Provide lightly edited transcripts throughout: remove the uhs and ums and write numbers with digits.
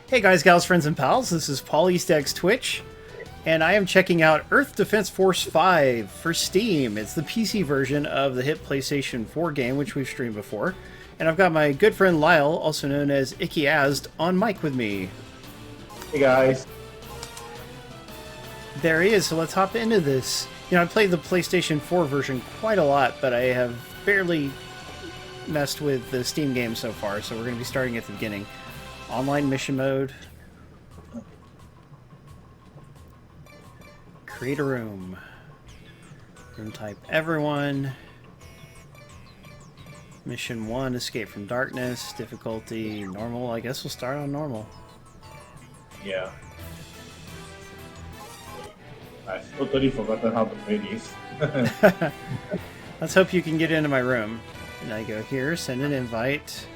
Hey guys, gals, friends, and pals, this is Paul EastX Twitch, and I am checking out Earth Defense Force 5 for Steam. It's the PC version of the hit PlayStation 4 game, which we've streamed before. And I've got my good friend Lyle, also known as IccyAsd, on mic with me. Hey guys. There he is, so let's hop into this. You know, I played the PlayStation 4 version quite a lot, but I have barely messed with the Steam game so far, so we're going to be starting at the beginning. Online mission mode. Create a room. Room type everyone. Mission 1, escape from darkness. Difficulty normal. I guess we'll start on normal. Yeah. I've totally forgotten how to play this. Let's hope you can get into my room. And I go here, send an invite.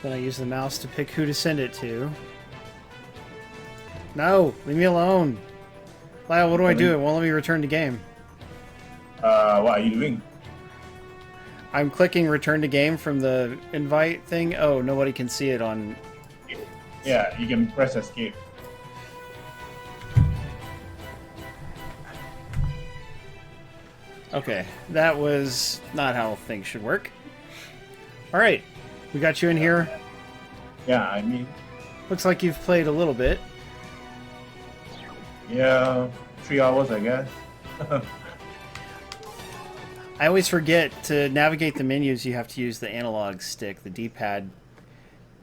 Then I use the mouse to pick who to send it to. No! Leave me alone! Lyle, what do I do? It won't let me return to game. What are you doing? I'm clicking return to game from the invite thing. Oh, nobody can see it on... Yeah, you can press escape. Okay, that was not how things should work. Alright, we got you in here. Yeah, I mean... Looks like you've played a little bit. Yeah, 3 hours I guess. I always forget to navigate the menus. You have to use the analog stick. The D-pad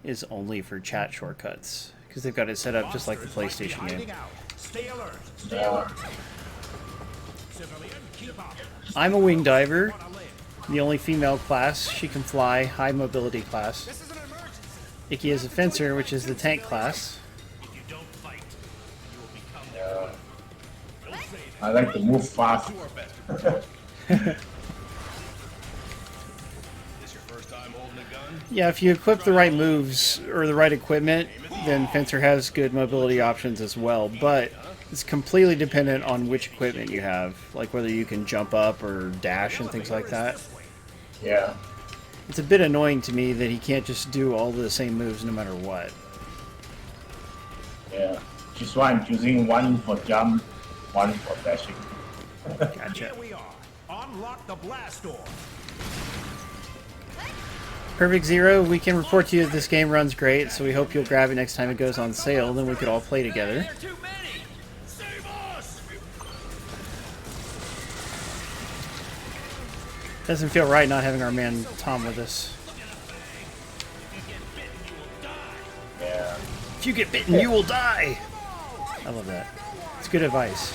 is only for chat shortcuts because they've got it set up just like the PlayStation game. Yeah. I'm a wing diver, the only female class. She can fly, high mobility class. Icky is a fencer, which is the tank class. Yeah. I like to move fast. Yeah, if you equip the right moves or the right equipment, then Fencer has good mobility options as well, but it's completely dependent on which equipment you have, like whether you can jump up or dash and things like that. Yeah. It's a bit annoying to me that he can't just do all the same moves no matter what. Yeah. Which is why I'm choosing one for jump, one for dashing. Gotcha. Here we are. Unlock the blast door. PerfectZer0, we can report to you that this game runs great, so we hope you'll grab it next time it goes on sale, then we could all play together. Doesn't feel right not having our man Tom with us. Yeah. If you get bitten, you will die! I love that. It's good advice.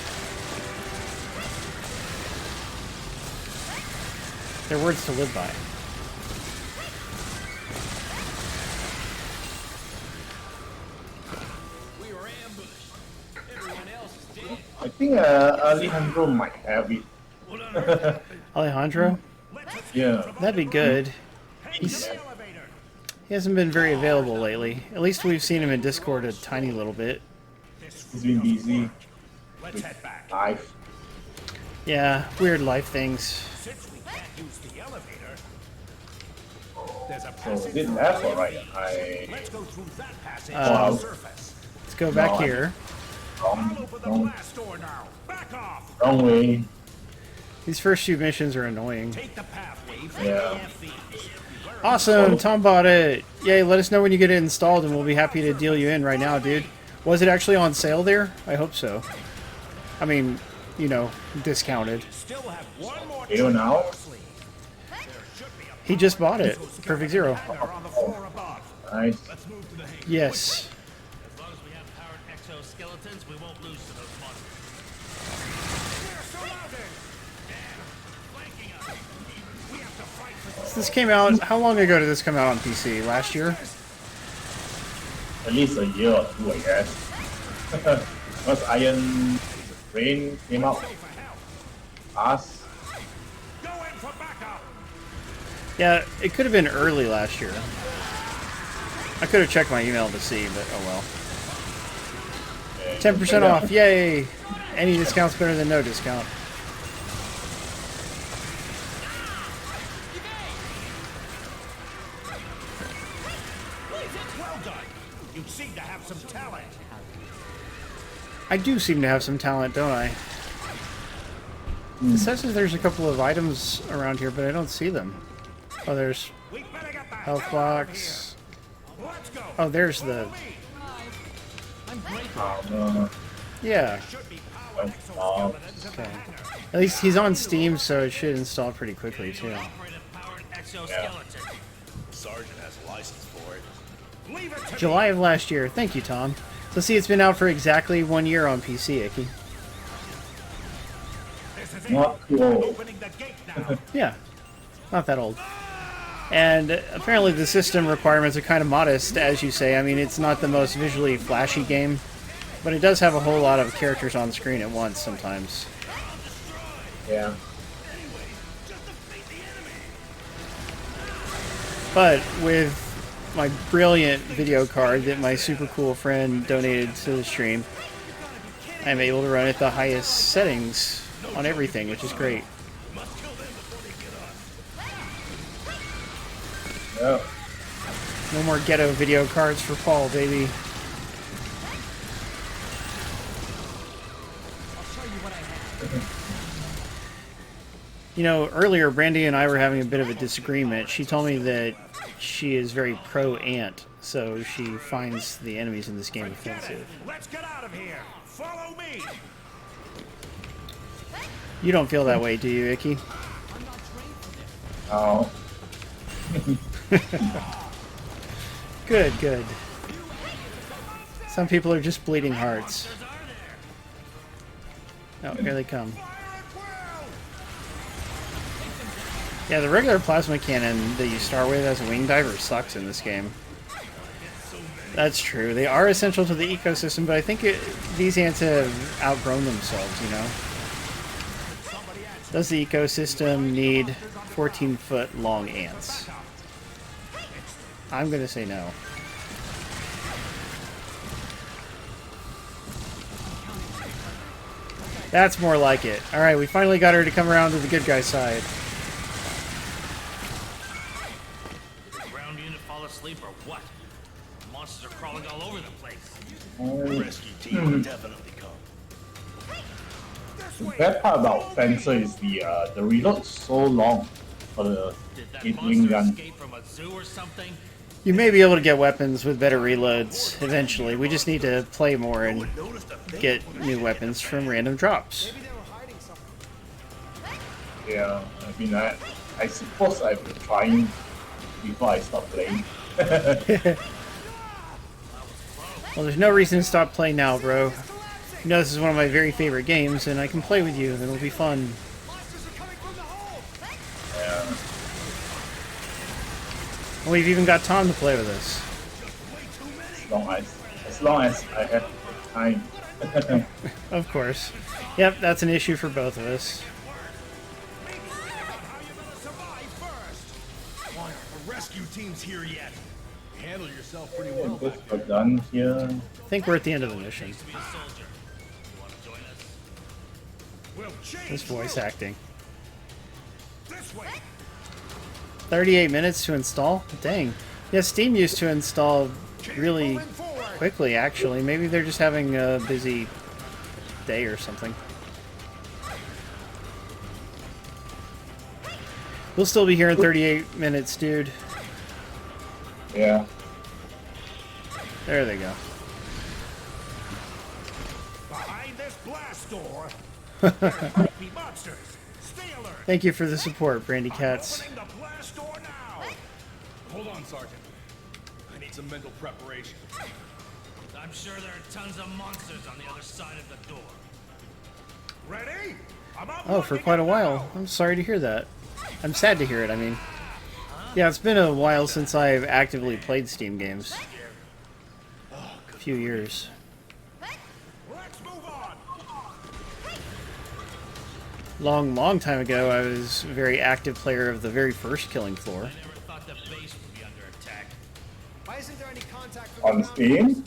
They're words to live by. I think Alejandro might have it. Alejandro? Yeah. That'd be good. He hasn't been very available lately. At least we've seen him in Discord a tiny little bit. He's been busy with life. Yeah, weird life things. Since we can't use the elevator, there's a So passage. this left or right? Let's go through that passage Uh, to the surface. Let's go back here. I'll open the Wrong, blast door now. Back off. wrong way. These first few missions are annoying. Take the pathway. Yeah. Awesome! Tom bought it! Yay, let us know when you get it installed and we'll be happy to deal you in right now, dude. Was it actually on sale there? I hope so. I mean, you know, discounted. Still have one more You now? He just bought it. PerfectZer0. on the floor above. Nice. Let's move to the hangar. Yes. As long as we have powered exoskeletons, we won't lose to those monsters. We're surrounded. Flanking us. We have to fight for This came out, how long ago did this come out on PC? Last year? At least a year or two, I guess. Because Iron Rain came out fast. Go in for backup. Yeah, it could have been early last year. I could have checked my email to see, but oh well. 10% off, yay! Any discount's better than no discount. Well done. You seem to have some talent. I do seem to have some talent, don't I? It says that there's a couple of items around here, but I don't see them. Oh, there's We better get the health hell out of box. here. Let's go. Oh, there's the... Yeah. Should be powered Oh. exoskeletons in the Okay. hangar. At least he's on Steam, so it should install pretty quickly, too. Operative powered exoskeleton. Sergeant has a license for it. Leave it to July of last year. Thank you, Tom. So see, it's been out for exactly 1 year on PC, Icky. me. This is it. Not too old. Opening the gate now. Yeah. Not that old. And apparently the system requirements are kind of modest, as you say. I mean, it's not the most visually flashy game, but it does have a whole lot of characters on screen at once sometimes. Yeah. But with my brilliant video card that my super cool friend donated to the stream, I'm able to run at the highest settings on everything, which is great. Yeah. No more ghetto video cards for Paul, baby. You know, earlier Brandy and I were having a bit of a disagreement. She told me that she is very pro-ant, so she finds the enemies in this game offensive. Let's get out of here. Follow me. You don't feel that way, do you, Icky? Oh. Good, good. Some people are just bleeding hearts. Oh, here they come. Yeah, the regular plasma cannon that you start with as a wing diver sucks in this game. That's true. They are essential to the ecosystem, but I think these ants have outgrown themselves, you know? Does the ecosystem need 14-foot long ants? I'm gonna say no. That's more like it. Alright, we finally got her to come around to the good guy's side. Did the ground unit fall asleep or what? Monsters are crawling all over the place. Rescue team will definitely come. The bad part about Fencer is the reload so long for the Did that 8-wing monster gun. escape from a zoo or something? You may be able to get weapons with better reloads eventually. We just need to play more and get new weapons from random drops. Yeah, I mean, I suppose I've been trying before I stopped playing. Well, there's no reason to stop playing now, bro. You know this is one of my very favorite games, and I can play with you, and it'll be fun. Yeah. And we've even got Tom to play with us. As long as I have time. Of course. Yep, that's an issue for both of us. Why aren't the rescue teams here yet? Handle yourself pretty well. Just we're done here. I think we're at the end of the mission. To be a soldier. You want to join us? We'll change This voice route. acting. This way. 38 minutes to install? Dang. Yeah, Steam used to install really Moving forward. quickly, actually. Maybe they're just having a busy day or something. We'll still be here in 38 minutes, dude. Yeah. There they go. Behind this blast door. There might be monsters. Stay alert. Thank you for the support, Brandy Cats. Opening the blast door now. Hold on, Sergeant. I need some mental preparation. I'm sure there are tons of monsters on the other side of the door. Ready? I'm up. Oh, for quite a while. I'm sorry to hear that. I'm sad to hear it, I mean. Yeah, it's been a while since I've actively played Steam games. A few years. Let's move on. Long time ago, I was a very active player of the very first Killing Floor. I never thought the base would be under attack. Why isn't there any contact from On the Steam?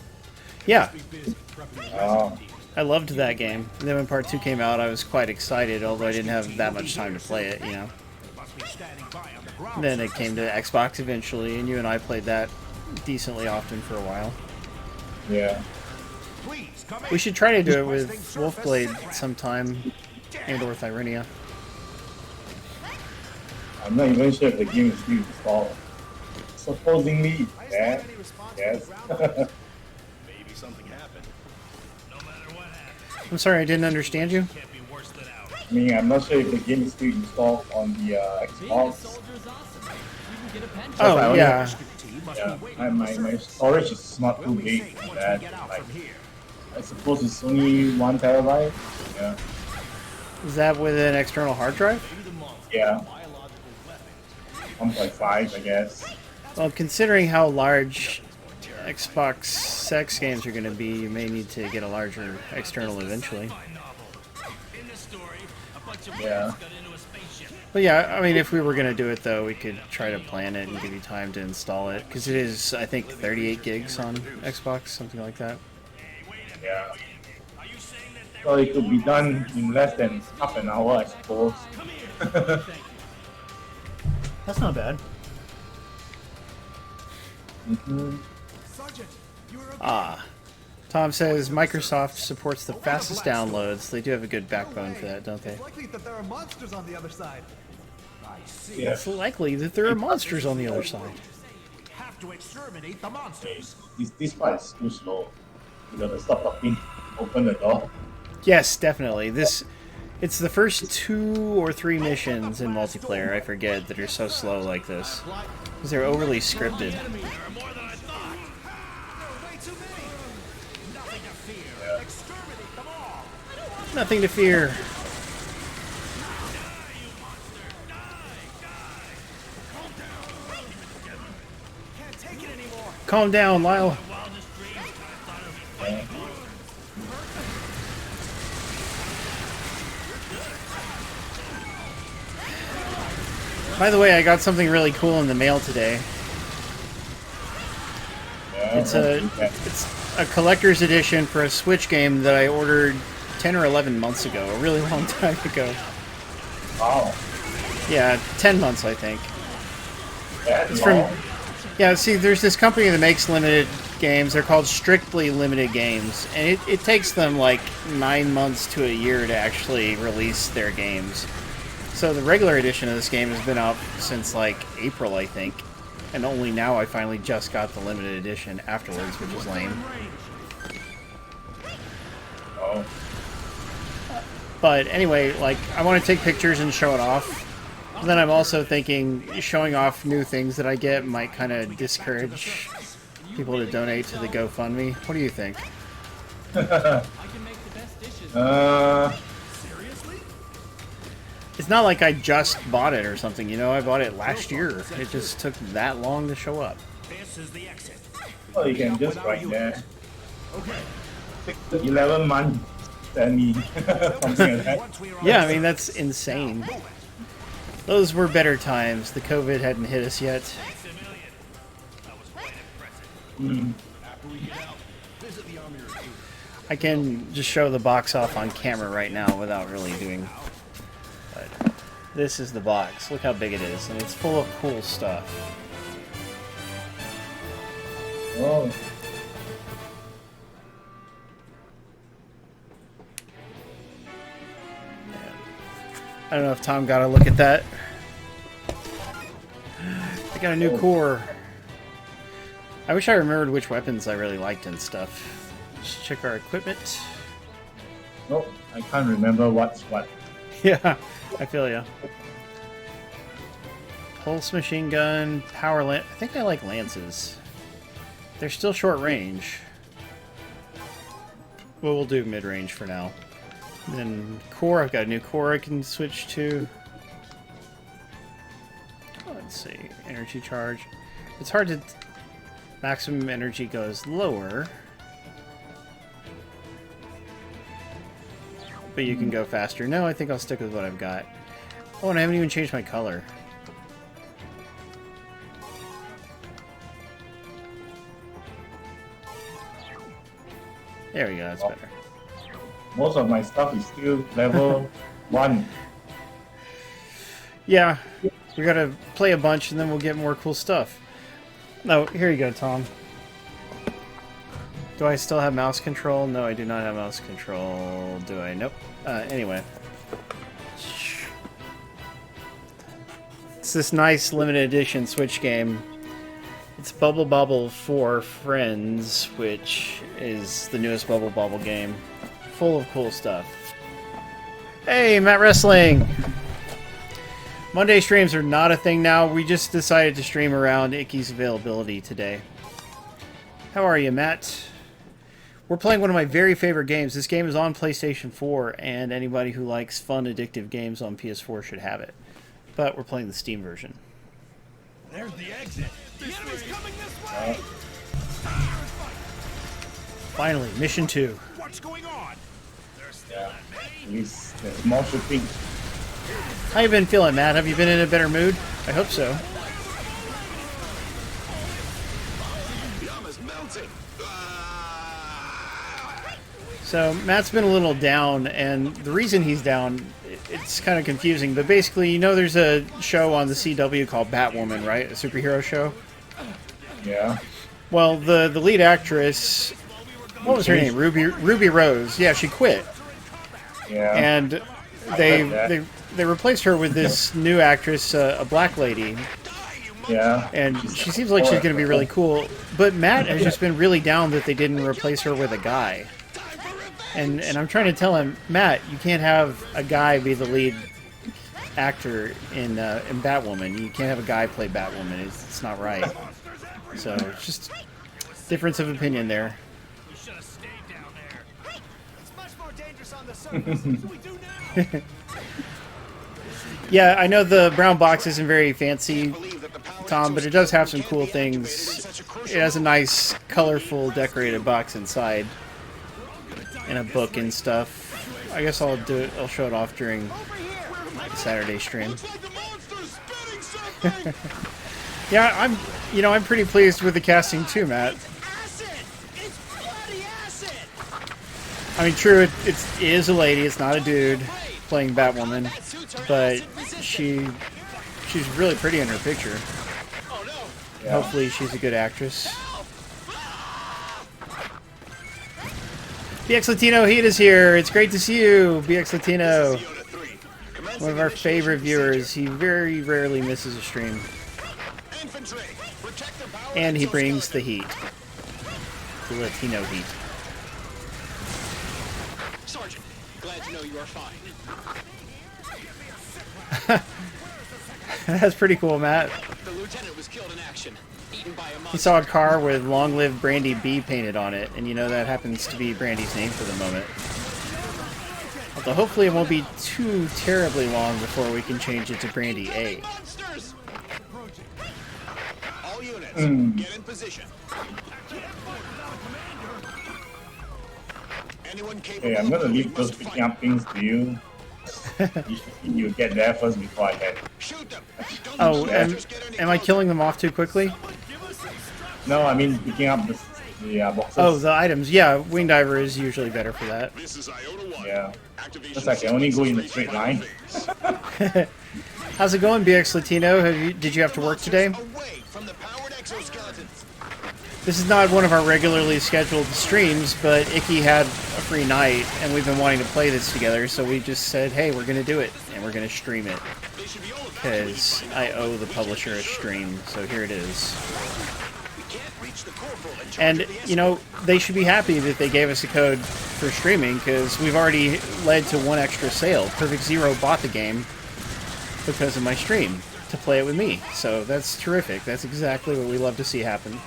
Yeah, Be busy prepping the Oh. rescue team. I loved that game. And then when Part 2 came out, I was quite excited, although I didn't have that much time to play it, you know. Must be standing by on the ground. Then it came to Xbox eventually, and you and I played that decently often for a while. Yeah. Please come in. We should try to do it with Wolfblade sometime, and or Thyrinia. I'm not even sure if the game is still installed. Supposedly, yeah. Yes. Maybe something happened. No matter what happens, I'm sorry, I didn't understand you. can't be worse than out. I mean, I'm not sure if the game is still installed on the Xbox. Oh, yeah. Yeah, my storage is not too big for that. Like, I suppose it's only 1 terabyte. Yeah. Is that with an external hard drive? Yeah. 1.5, I guess. Well, considering how large Xbox sex games are going to be, you may need to get a larger external eventually. In this story, a bunch of Yeah. got into a spaceship. But yeah, I mean, if we were going to do it, though, we could try to plan it and give you time to install it. Because it is, I think, 38 gigs on Xbox, something like that. Yeah. So it could be done in less than half an hour, I suppose. That's not bad. Sergeant, you were okay. Ah. Tom says Microsoft supports the fastest downloads. They do have a good backbone for that, don't they? It's likely that there are monsters on the other side. I see. Yeah. It's likely that there are monsters on the other side. Have to exterminate the monsters. This part is too slow. You gotta stop talking. Open the door. Yes, definitely. It's the first 2 or 3 missions in multiplayer, I forget, that are so slow like this. Because they're overly scripted. There are more than I thought. There are way too many. Nothing to fear. Exterminate them all. Nothing to fear. Can't take it anymore. Calm down, Lyle. Wildest dreams, I thought it was By the way, I got something really cool in the mail today. Yeah, It's a collector's edition for a Switch game that I ordered 10 or 11 months ago, a really long time ago. Wow. Yeah, 10 months, I think. That's It's from... long. Yeah, see, there's this company that makes limited games. They're called Strictly Limited Games. And it takes them like 9 months to a year to actually release their games. So the regular edition of this game has been out since like April, I think. And only now I finally just got the limited edition afterwards, which is lame. Oh. But anyway, like, I want to take pictures and show it off. But then I'm also thinking showing off new things that I get might kind of discourage people to donate to the GoFundMe. What do you think? It's not like I just bought it or something, you know? I bought it last year. It just took that long to show up. This is the exit. Well, you can just write there. 11 months, send me something like that. Once we are Yeah, I mean, that's insane. Those were better times. The COVID hadn't hit us yet. That was quite impressive. After we get out, visit the army recruit. I can just show the box off on camera right now without really doing... But this is the box. Look how big it is, and it's full of cool stuff. Oh. I don't know if Tom got a look at that. I got a new core. I wish I remembered which weapons I really liked and stuff. Let's check our equipment. Nope, I can't remember what's what. Yeah, I feel ya. Pulse machine gun, power lance. I think I like lances. They're still short range. Well, we'll do mid range for now. And then core, I've got a new core I can switch to. Let's see, energy charge. It's hard to... Maximum energy goes lower. But you can go faster. No, I think I'll stick with what I've got. Oh, and I haven't even changed my color. There we go, that's better. Most of my stuff is still level 1. Yeah, we gotta play a bunch and then we'll get more cool stuff. Oh, here you go, Tom. Do I still have mouse control? No, I do not have mouse control. Do I? Nope. Anyway. It's this nice limited edition Switch game. It's Bubble Bobble for Friends, which is the newest Bubble Bobble game. Full of cool stuff. Hey, Matt Wrestling! Monday streams are not a thing now. We just decided to stream around Icky's availability today. How are you, Matt? We're playing one of my very favorite games. This game is on PlayStation 4, and anybody who likes fun, addictive games on PS4 should have it. But we're playing the Steam version. There's the exit. The enemy's coming this way! Finally, Mission 2. What's going on? Yeah. At least there's more shooting. How you been feeling, Matt? Have you been in a better mood? I hope so. So, Matt's been a little down, and the reason he's down, it's kind of confusing, but basically, you know there's a show on the CW called Batwoman, right? A superhero show? Yeah. Well, the lead actress, what was her name? Ruby Rose. Yeah, she quit. Yeah. And they replaced her with this new actress, a black lady. Yeah. And she seems like she's going to be really cool. But Matt has just been really down that they didn't replace her with a guy. And I'm trying to tell him, Matt, you can't have a guy be the lead actor in Batwoman. You can't have a guy play Batwoman. It's not right. So it's just difference of opinion there. We should have stayed down there. It's much more dangerous on the surface. What do we do now? Yeah, I know the brown box isn't very fancy, Tom, but it does have some cool things. It has a nice, colorful, decorated box inside. And a book and stuff. I guess I'll show it off during the Saturday stream. Yeah, I'm pretty pleased with the casting too, Matt. I mean, true, it is a lady, it's not a dude playing Batwoman, but she's really pretty in her picture. Yeah. Hopefully she's a good actress. BX Latino Heat is here. It's great to see you, BX Latino. One of our favorite viewers. He very rarely misses a stream. And he brings the heat. The Latino heat. Sergeant, glad to know you are fine. That's pretty cool, Matt. The lieutenant was killed in action, eaten by a He monster. saw a car with "Long Live Brandy B" painted on it, and you know that happens to be Brandy's name for the moment. Although hopefully it won't be too terribly long before we can change it to Brandy A. Monsters! All units, get in position. Anyone capable Hey, I'm gonna of leave moving those must picking fight. up things to you. You get there first before I can. Shoot them. Don't Oh, let the am, monsters get any am I closer. killing them off too quickly? No, I mean picking up the boxes. Oh, the items. Yeah, Wing Diver is usually better for that. This is Iota 1. Yeah. Activation Just I can only go in a straight line. How's it going, BX Latino? Did you have to work today? Away from the powered exoskeletons. This is not one of our regularly scheduled streams, but Icky had a free night, and we've been wanting to play this together, so we just said, hey, we're going to do it, and we're going to stream it. They should be all Because I owe the publisher a stream, so here it is. We can't reach the corporal in charge And, of the you know, they should be happy that they gave us a code for streaming, because we've already led to one extra sale. PerfectZer0 bought the game because of my stream, to play it with me. So that's terrific. That's exactly what we love to see happen.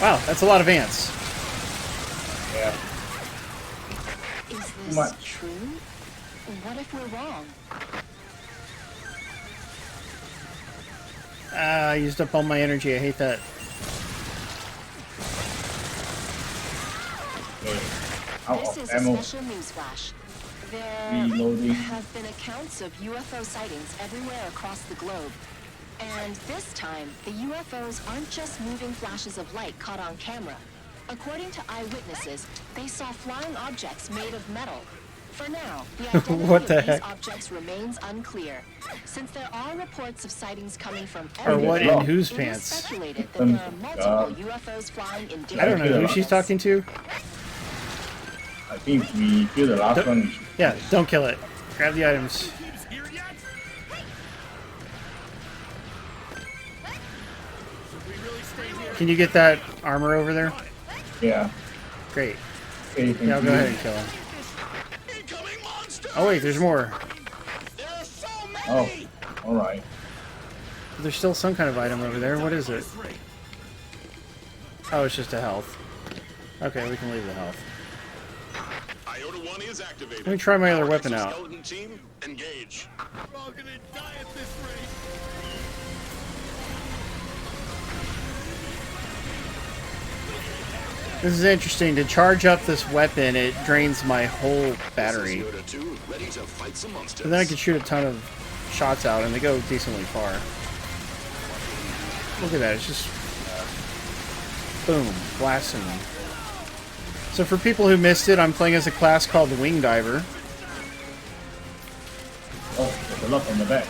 Wow, that's a lot of ants. Yeah. Is Too this much. true? What if we're wrong? I used up all my energy. I hate that. Okay. Out This of is a ammo. special news flash. There Reloading. have been accounts of UFO sightings everywhere across the globe. And this time, the UFOs aren't just moving flashes of light caught on camera. According to eyewitnesses, they saw flying objects made of metal. For now, the identity What the of these heck? objects remains unclear. Since there are reports of sightings coming from Or everywhere, what in whose it is pants? speculated that there are multiple UFOs flying in different I don't know who areas. she's talking to. I think if we kill the last one, we should. Yeah, don't kill it. Grab the items. Teams here yet? Should we really stay here? Can you get that armor over there? Yeah. Great. Okay, thank Yeah, I'll go you. ahead and kill him. Incoming monster! Oh wait, there's more. There are so Oh, many! alright. There's still some kind of item over there. What is it? Oh, it's just a health. Okay, we can leave the health. Iota 1 is activated. Let me try my other weapon out. Skeleton team, engage. We're all gonna die at this rate. This is interesting. To charge up this weapon, it drains my whole battery. Iota 2, ready to fight some monsters. And then I can shoot a ton of shots out, and they go decently far. Look at that. It's just... boom. Blasting them. So for people who missed it, I'm playing as a class called the Wing Diver. Oh, there's a lot on the back.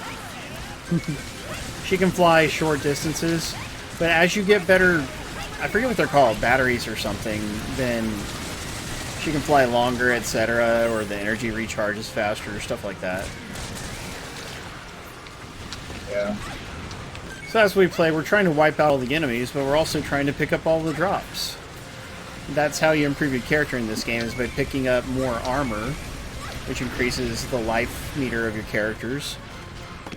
She can fly short distances, but as you get better... I forget what they're called, batteries or something, then she can fly longer, etc., or the energy recharges faster, stuff like that. Yeah. So as we play, we're trying to wipe out all the enemies, but we're also trying to pick up all the drops. That's how you improve your character in this game, is by picking up more armor, which increases the life meter of your characters,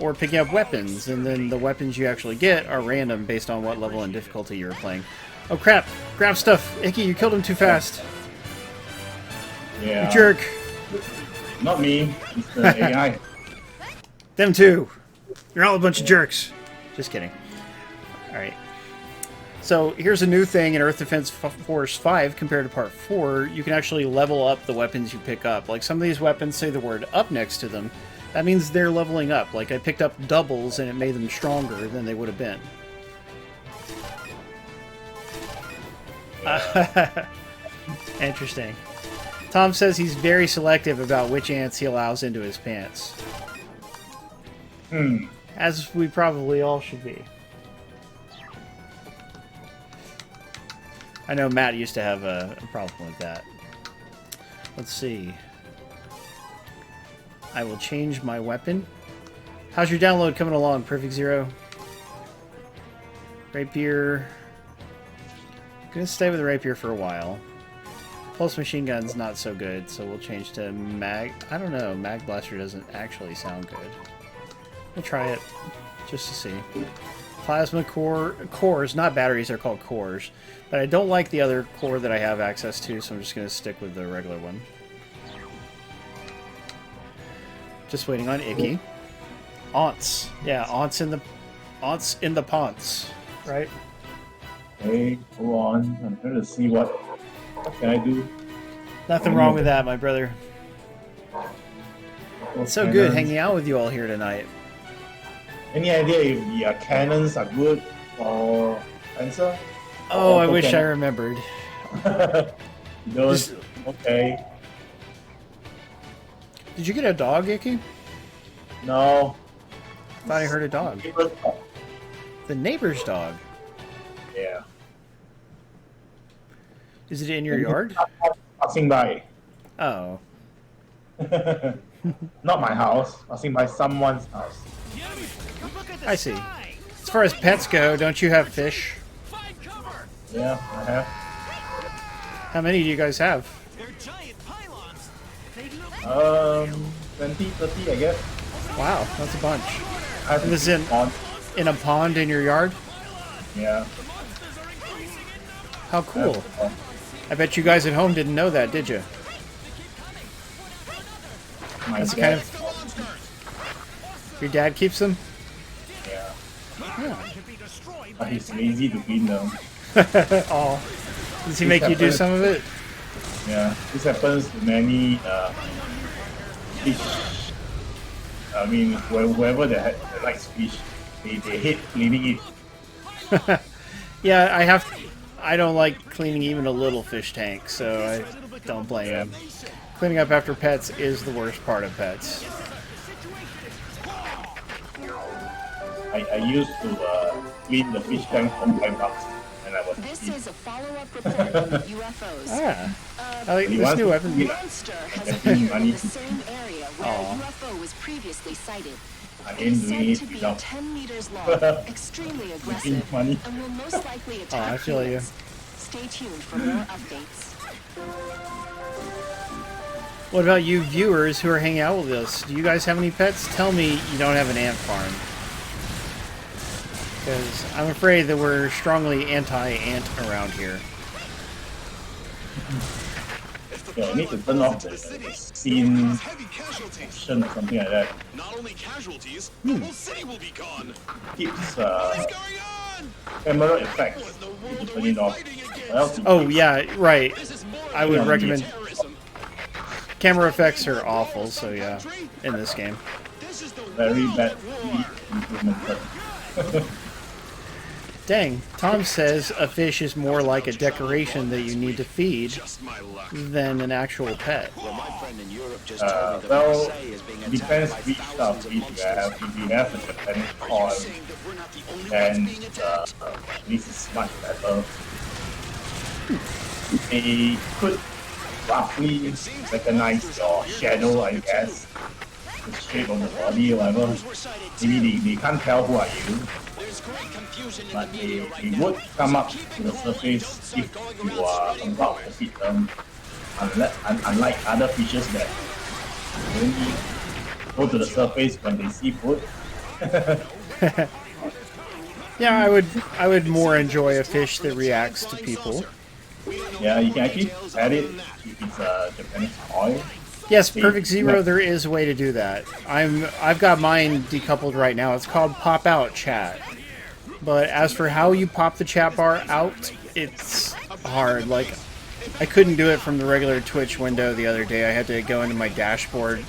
or picking up weapons, and then the weapons you actually get are random based on what level and difficulty you're playing. Oh crap! Grab stuff! Icky, you killed him too fast! Yeah. You jerk! Not me. It's the AI. Them too! You're all a bunch of jerks! Just kidding. Alright. So here's a new thing in Earth Defense Force 5 compared to Part 4. You can actually level up the weapons you pick up. Like some of these weapons say the word up next to them. That means they're leveling up. Like I picked up doubles and it made them stronger than they would have been. Interesting. Tom says he's very selective about which ants he allows into his pants. As we probably all should be. I know Matt used to have a problem with that. Let's see. I will change my weapon. How's your download coming along, PerfectZer0? Rapier. Gonna stay with the rapier for a while. Pulse machine gun's not so good, so we'll change to mag. I don't know. Mag blaster doesn't actually sound good. We'll try it just to see. Plasma cores, not batteries. They're called cores. But I don't like the other core that I have access to, so I'm just gonna stick with the regular one. Just waiting on Icky. Aunts. Yeah, aunts in the ponts, right? Okay, hold on. I'm trying to see what can I do. Nothing wrong with that, my brother. It's so good Cannons. hanging out with you all here tonight. Any idea if the cannons are good for answer? Oh, I Auto wish I cannon? remembered. Those, okay. Did you get a dog, Icky? No. Thought I heard a dog. The neighbor's dog. Yeah. Is it in your yard? Passing by. Oh. Not my house. Passing by someone's house. Look at the I see. sky. As far as pets go, don't you have fish? Find cover. Yeah, I have. How many do you guys have? They're giant pylons. They look 20, 30, I guess. Wow, that's a bunch. I have And this to is keep on. in a pond in your yard? Yeah. How cool. I bet you guys at home didn't know that, did you? My That's the dad. kind of... Your dad keeps them? Yeah. Yeah. can be destroyed But by he's lazy to clean them. Oh. Does he make you do some of it? Yeah. This happens to many fish. I mean, whoever that likes fish, they hate cleaning it. Yeah, I don't like cleaning even a little fish tank, so I don't blame him. Cleaning up after pets is the worst part of pets. I used to clean the fish tank for $5 when I was This kid. is a follow-up report from the UFOs. Ah, I like You this want new to weapon. clean Monster has Getting appeared money in the to- same area where a UFO was previously sighted. I It ain't is doing said it to be without 10 meters long, extremely making aggressive, money. and will most likely I attack feel you. humans. Stay tuned for more updates. What about you viewers who are hanging out with us? Do you guys have any pets? Tell me you don't have an ant farm. Because I'm afraid that we're strongly anti-ant around here. Yeah, I need to turn off the scene Heavy casualties. action or something like that. Not only casualties, the whole city will be gone. Keeps What's going on? camera effects. What in the You world can are turn we it off. fighting against? What else? Oh, yeah, right. This is more I would than recommend... terrorism. Camera effects are awful, so yeah, in this game. This is the Very world bad at war. improvement. Dang, Tom says a fish is more like a decoration that you need to feed Just my luck. than an actual pet. Well, my friend in Europe just told me that Well, Marseille is being depends attacked by which style thousands of of fish you monsters. have. If you have a Japanese Are you coil, saying that we're not the only ones then being attacked? this is much better. They could roughly recognize your shadow, I guess. The shape of the body or whatever. We're sighted Maybe they can't tell who are you, There's great confusion in but the media right they now. would come up to the surface if you are about to feed them. Unlike other fishes that only go to the surface when they see food. Yeah, I would more enjoy a fish that reacts to people. Yeah, you can actually add it if it's a Japanese koi. Yes, PerfectZer0, there is a way to do that. I've got mine decoupled right now. It's called pop out chat. But as for how you pop the chat bar out, it's hard. Like, I couldn't do it from the regular Twitch window the other day. I had to go into my dashboard,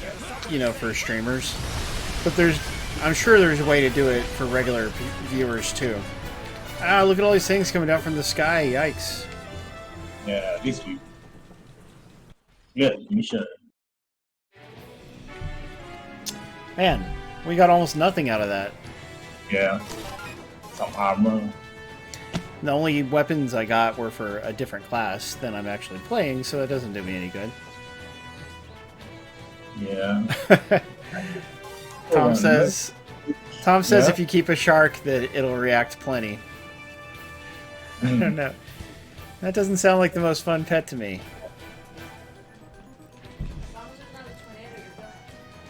you know, for streamers. But I'm sure there's a way to do it for regular viewers too. Ah, look at all these things coming down from the sky. Yikes. Yeah, this week. Good mission. Man, we got almost nothing out of that. Yeah. Some armor. The only weapons I got were for a different class than I'm actually playing, so that doesn't do me any good. Yeah. Tom says Yeah. if you keep a shark that it'll react plenty. I don't know. That doesn't sound like the most fun pet to me.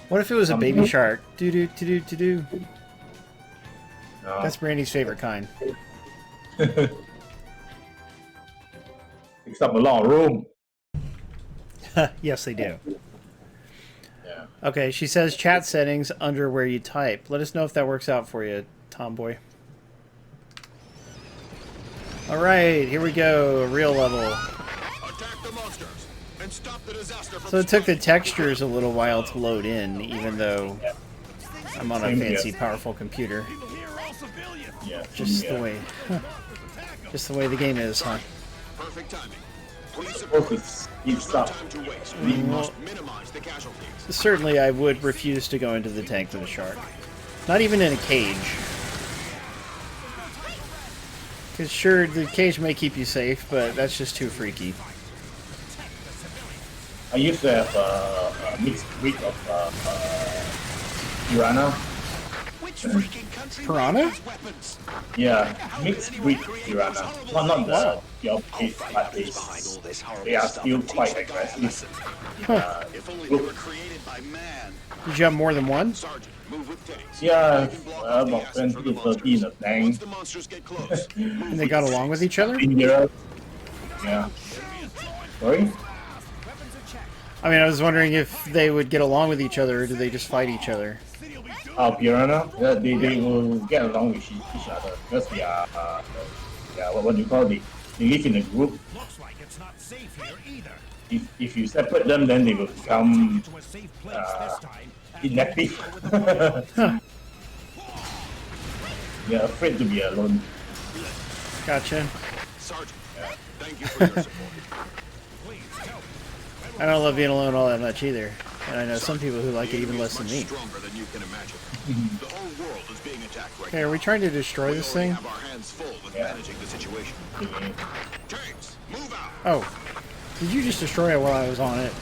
What if it was a baby shark? Do do do do do do. No. That's Brandy's favorite kind. Takes up a lot of room. Yes, they do. Yeah. Okay, she says chat settings under where you type. Let us know if that works out for you, Tomboy. Alright, here we go. Real level. Attack the monsters and stop the disaster from So it took the textures a little while to load in, even though I'm on a Same here. fancy, powerful computer. Yeah. Just yeah. the way, just the way the game is, huh? perfect timing. Please Supposed support. to speed stuff. Time to waste. We Must minimize the casualties. Certainly, I would refuse to go into the tank with a shark. Not even in a cage. Because sure, the cage may keep you safe, but that's just too freaky. I used to have a mixed breed of piranha. Which freaking country Piranha? made these weapons? Yeah, mixed breed piranha. Well, not the pure cage, but they are still quite aggressive. If only they were created by man. Did you have more than one? Sergeant, move with pace. Yeah, Block about the acid 20 from to the 30 in a monsters. tank. Once the monsters get close, And they got along with each other? Dangerous. Yeah. Sorry? I mean, I was wondering if they would get along with each other, or do they just fight each other? Piranha, yeah, they will get along with each other because they are, yeah, what do you call it? They live in a group. Looks like it's not safe here either. If you separate them, then they will become To a safe place this time. inactive. They're afraid to be alone. Gotcha. Sergeant, Thank you for your support. I don't love being alone all that much either. And I know some people who like it even less than me. Stronger than you can imagine. The whole world is being attacked right Okay, are now. we trying to destroy We this already thing? have our hands full with managing the situation. Tanks, move out. Oh. Did you just destroy it while I was on it?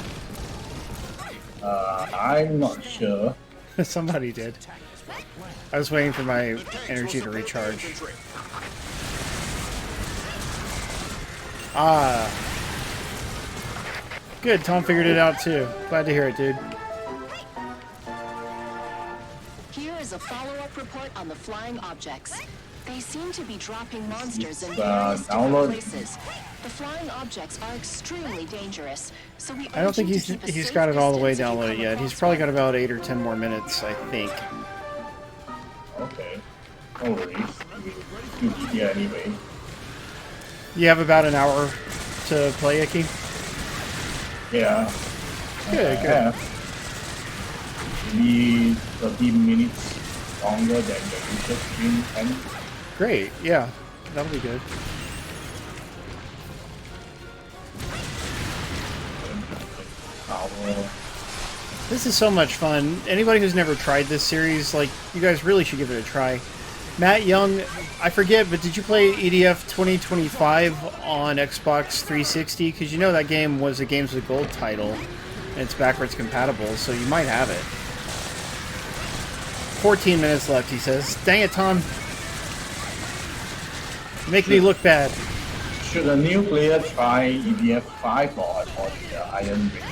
I'm not sure. Somebody did. I was waiting for my The tanks energy will to support the recharge. infantry. Ah. Good, Tom figured it out too. Glad to hear it, dude. Here is a follow-up report on the flying objects. They seem to be dropping monsters in It's, various different download. places. The flying objects are extremely dangerous, so we I don't urge think you he's to keep a he's safe got it all the way distance if you downloaded come yet. He's across probably one. got about 8 or 10 more minutes, I think. Okay. No worries. We'll be here anyway. You have about an hour to play, Icky? Yeah. Good, I good. have maybe 30 minutes longer than the usual stream time. Great, yeah. That'll be good. Hour. This is so much fun. Anybody who's never tried this series, like, you guys really should give it a try. Matt Young, I forget, but did you play EDF 2025 on Xbox 360? Because you know that game was a Games with Gold title, and it's backwards compatible, so you might have it. 14 minutes left, he says. Dang it, Tom. Make me look bad. Should a new player try EDF 5 or the Iron Ring?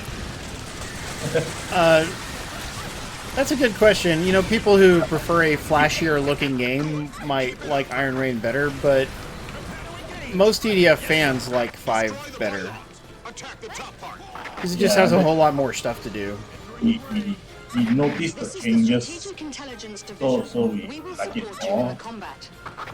That's a good question. You know, people who prefer a flashier looking game might like Iron Rain better, but most EDF fans like 5 better. Attack the top part. Because it just Yeah, has a but- whole lot more stuff to do. We noticed the This is changes, Strategic Intelligence so Division. we will like it support you in more. the combat.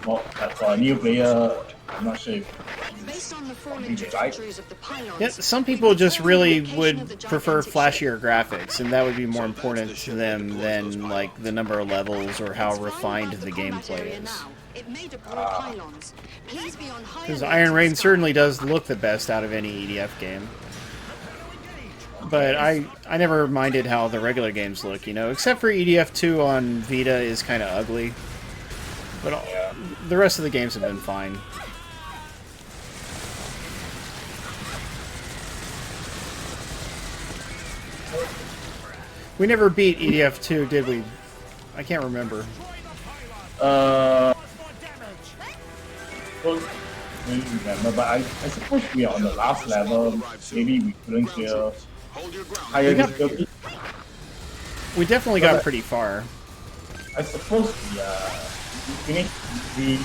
Well, but for a new player, I'm not sure if Based on the falling Something they like. trajectories of the pylons, Yeah, some people just really location would of the prefer gigantic flashier graphics, and that would be more important to them than like the number of levels or how It's flying refined above the combat gameplay area is. now. It may deploy pylons. Please be on high Because alert Iron to Rain the sky. certainly does look the best out of any EDF game. But I never minded how the regular games look, you know, except for EDF 2 on Vita is kind of ugly. But the rest of the games have been fine. We never beat EDF 2, did we? I can't remember. well, I don't remember, but I suppose we are on the last level. Maybe we couldn't clear Hold your ground. higher got- difficulty. We definitely got pretty far. I suppose we finished the.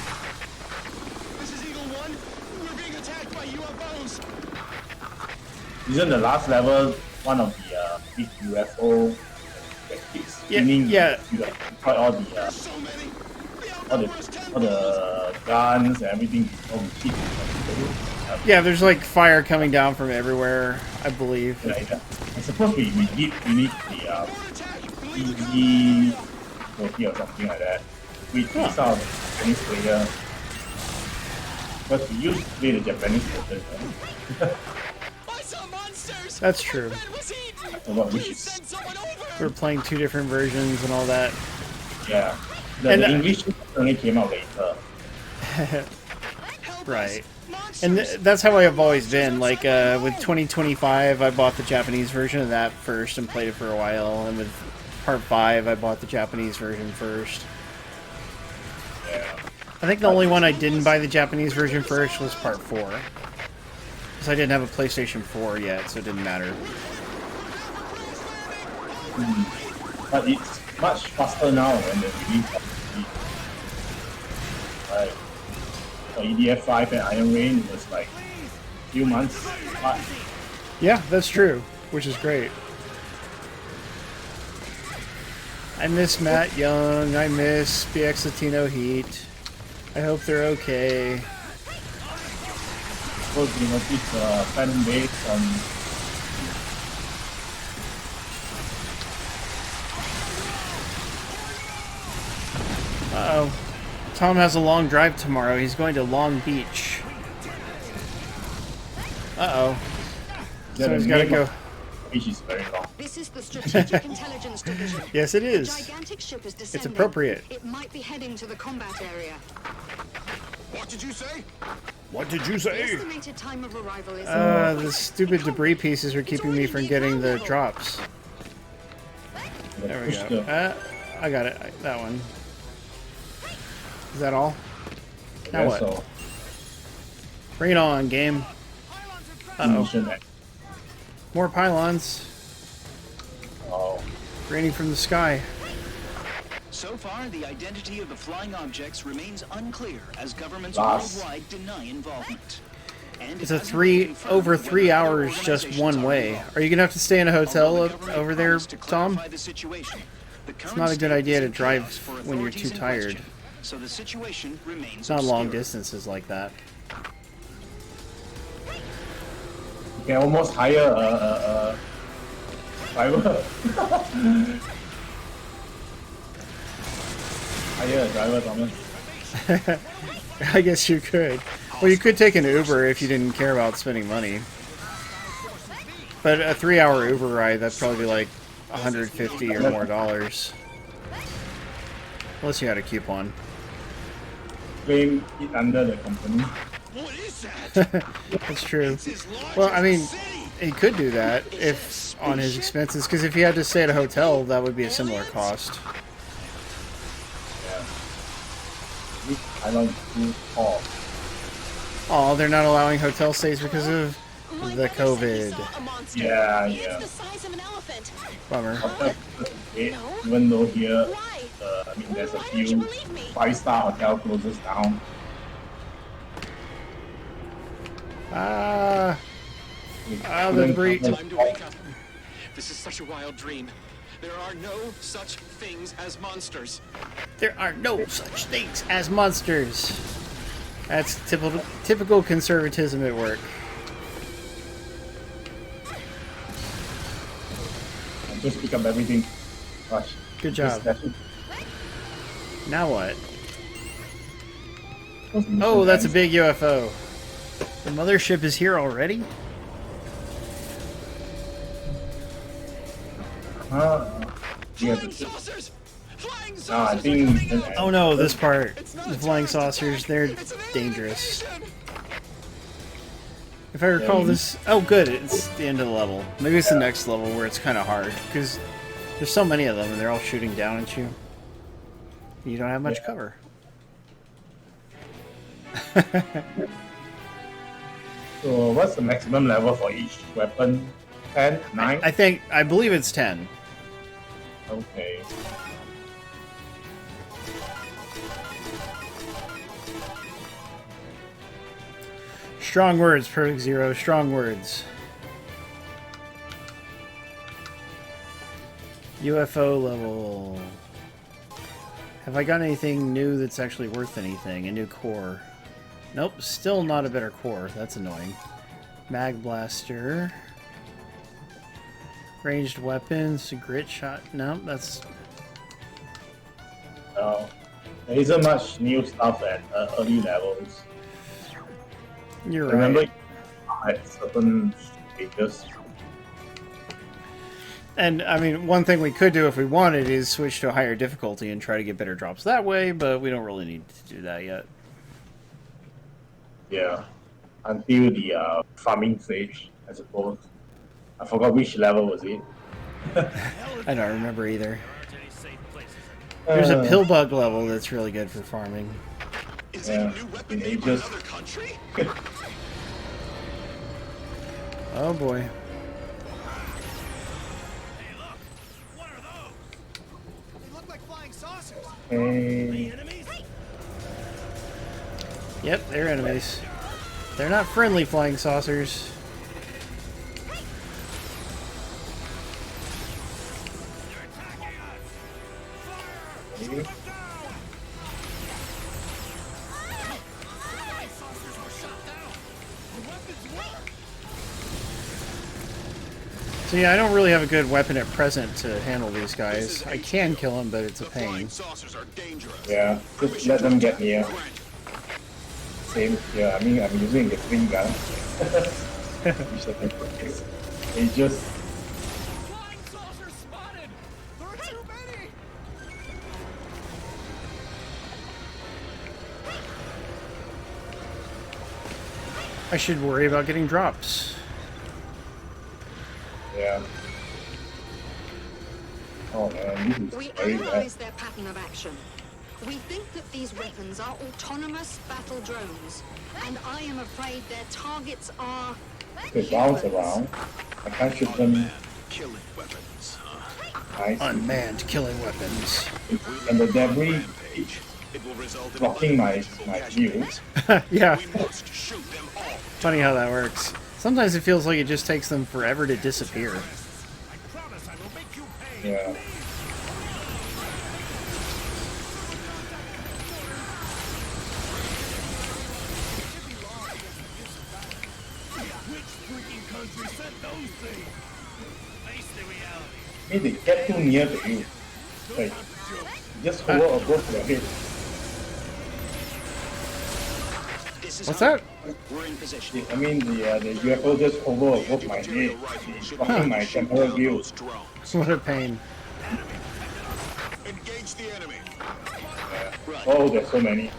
This is Eagle 1. We're being attacked by UFOs. Isn't the last level one of the big UFO that keeps Yeah, spinning? yeah. You got quite all the So many. The all the outnumber's 10 all the guns and everything before we hit. Yeah, there's like fire coming down from everywhere, I believe. Yeah. I suppose we did finish the attack. easy trophy or something like that. We teased out the Japanese player. But we used to play the Japanese version. I saw monsters. That's true. Man was eaten. About which Please is, send someone over. We're playing 2 different versions and all that. yeah. And, The English only came out later. Help Right. us. Monsters. And that's how I've always been. Like, with 2025, I bought the Japanese version of that first and played it for a while. And with Part 5, I bought the Japanese version first. Yeah. I think the only one I didn't buy the Japanese version first was Part 4. Because I didn't have a PlayStation 4 yet, so it didn't matter. But it's much faster now when the release of the like for EDF 5 and Iron Rain it was like a few months apart. Yeah, that's true, which is great. I miss Matt Young, I miss BX Latino Heat. I hope they're okay. So you notice fan base on Uh-oh. Tom has a long drive tomorrow. He's going to Long Beach. Uh-oh. Yeah, Someone's the got to name go. of the fish is very long. This is the Strategic Intelligence Division. Yes, it A is. gigantic ship is descending. appropriate. It might be heading to the combat area. What did you say? What did you The say? estimated time of arrival is... The stupid debris pieces are keeping me from getting the drops. There we Push go. the- I got it. That one. Is that all? Now yeah, what? So, Bring it on, game. Uh-oh. mission at- More pylons oh, raining from the sky. So far, the identity of the flying objects remains unclear as governments Lost. worldwide deny involvement. And It's it a hasn't been confirmed over whether 3 other hours just organizations one are way. involved. Are you gonna have to stay in a hotel Although the government over there, promised to Tom? clarify the situation, the It's current not a good state idea is to in drive chaos for when you're too authorities in tired. question, so the situation remains It's not long obscure. distances like that. you can almost hire a driver. Hire a driver, Thomas. I guess you could. Well, you could take an Uber if you didn't care about spending money. But a 3-hour Uber ride, that'd probably be like $150 or more dollars. Unless you had a coupon. Claim it under the company. What is that? That's true. It's as large Well, as I mean, the city. he could do that if on his expenses, because if he had to stay at a hotel, that would be a similar cost. Yeah. This island is too tall. Oh, they're not allowing hotel stays because of the COVID. Yeah, It's yeah. the size of an elephant. Bummer. Hotel is great, even though here, Why? I mean, there's a Why don't you few believe me? 5-star hotel closes down. Ah, the Couldn't debris. cover- Time to wake up. This is such a wild dream. There are no such things as monsters. There are no such things as monsters. That's typical conservatism at work. I just pick up everything. Gosh. Good job. Now what? Oh, that's a big UFO. The mothership is here already? Yeah, Flying saucers! Flying saucers! no, I are think. coming in! Oh no, this part. It's not The a flying terrorist saucers, attack. they're It's an alien dangerous. invasion. If I recall Yeah, this... Oh good, it's the end of the level. Maybe it's the next level where it's kind of hard, because there's so many of them and they're all shooting down at you. You don't have much Yeah. cover. So, what's the maximum level for each weapon? 10? 9? I believe it's 10. Okay. Strong words, PerfectZer0, strong words. UFO level. Have I got anything new that's actually worth anything? A new core. Nope, still not a better core. That's annoying. Mag blaster. Ranged weapons, grit shot. No, that's... There isn't much new stuff at early levels. You're Remember, right. at certain stages. And, I mean, one thing we could do if we wanted is switch to a higher difficulty and try to get better drops that way, but we don't really need to do that yet. Yeah. Until the farming stage, I suppose. I forgot which level was it. I don't remember either. Aren't any safe places. There's a pill bug level that's really good for farming. Is Yeah. it a new weapon They made by just- another country? Oh boy. Hey, look! What are those? They look like flying saucers. Okay. Enemies? Yep, they're enemies. They're not friendly flying saucers. They're attacking us! Fire! Shoot them down! Flying saucers were shot down! The weapons work! So yeah, I don't really have a good weapon at present to handle these guys. I can kill them, but it's a The flying pain. saucers are dangerous. Yeah, just let them get near. Grant, Same here. I mean, I'm using the twin gun. They just Flying saucers spotted! There are too many! I should worry about getting drops. yeah. Oh man, this is We very bad. analyze their pattern of action. We think that these weapons are autonomous battle drones, and I am afraid their targets are They bounce around. I can't shoot them. Killing weapons. I see. Unmanned killing weapons. And the debris Rampage. It will result in blocking my view. Yeah, We must shoot them all. funny how that works. Sometimes it feels like it just takes them forever to disappear. I promise I will make you pay. Yeah. Which freaking country sent those things? Face the reality. I mean, they get too near to you. Like, just hover above your head. This is What's Hunter. that? We're in position. I mean, the UFO just hover above my head, blocking my temporal view. Those drones. What a pain. Engage the enemy. Oh, there's so many.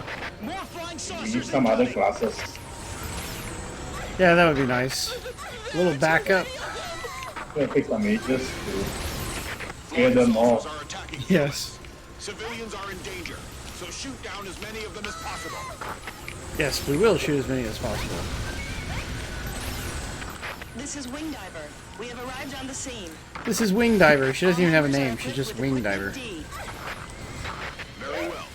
More flying We need saucers some other incoming. classes. Yeah, that would be nice. A little backup. It's gonna take some ages to scare them Saucers all. are attacking Yes. civilians are in danger, so shoot down as many of them as possible. Yes, we will shoot as many as possible. This is Wing Diver. We have arrived on the scene. This is Wing Diver. She doesn't even have a name. She's just Wing Diver. D. Very well.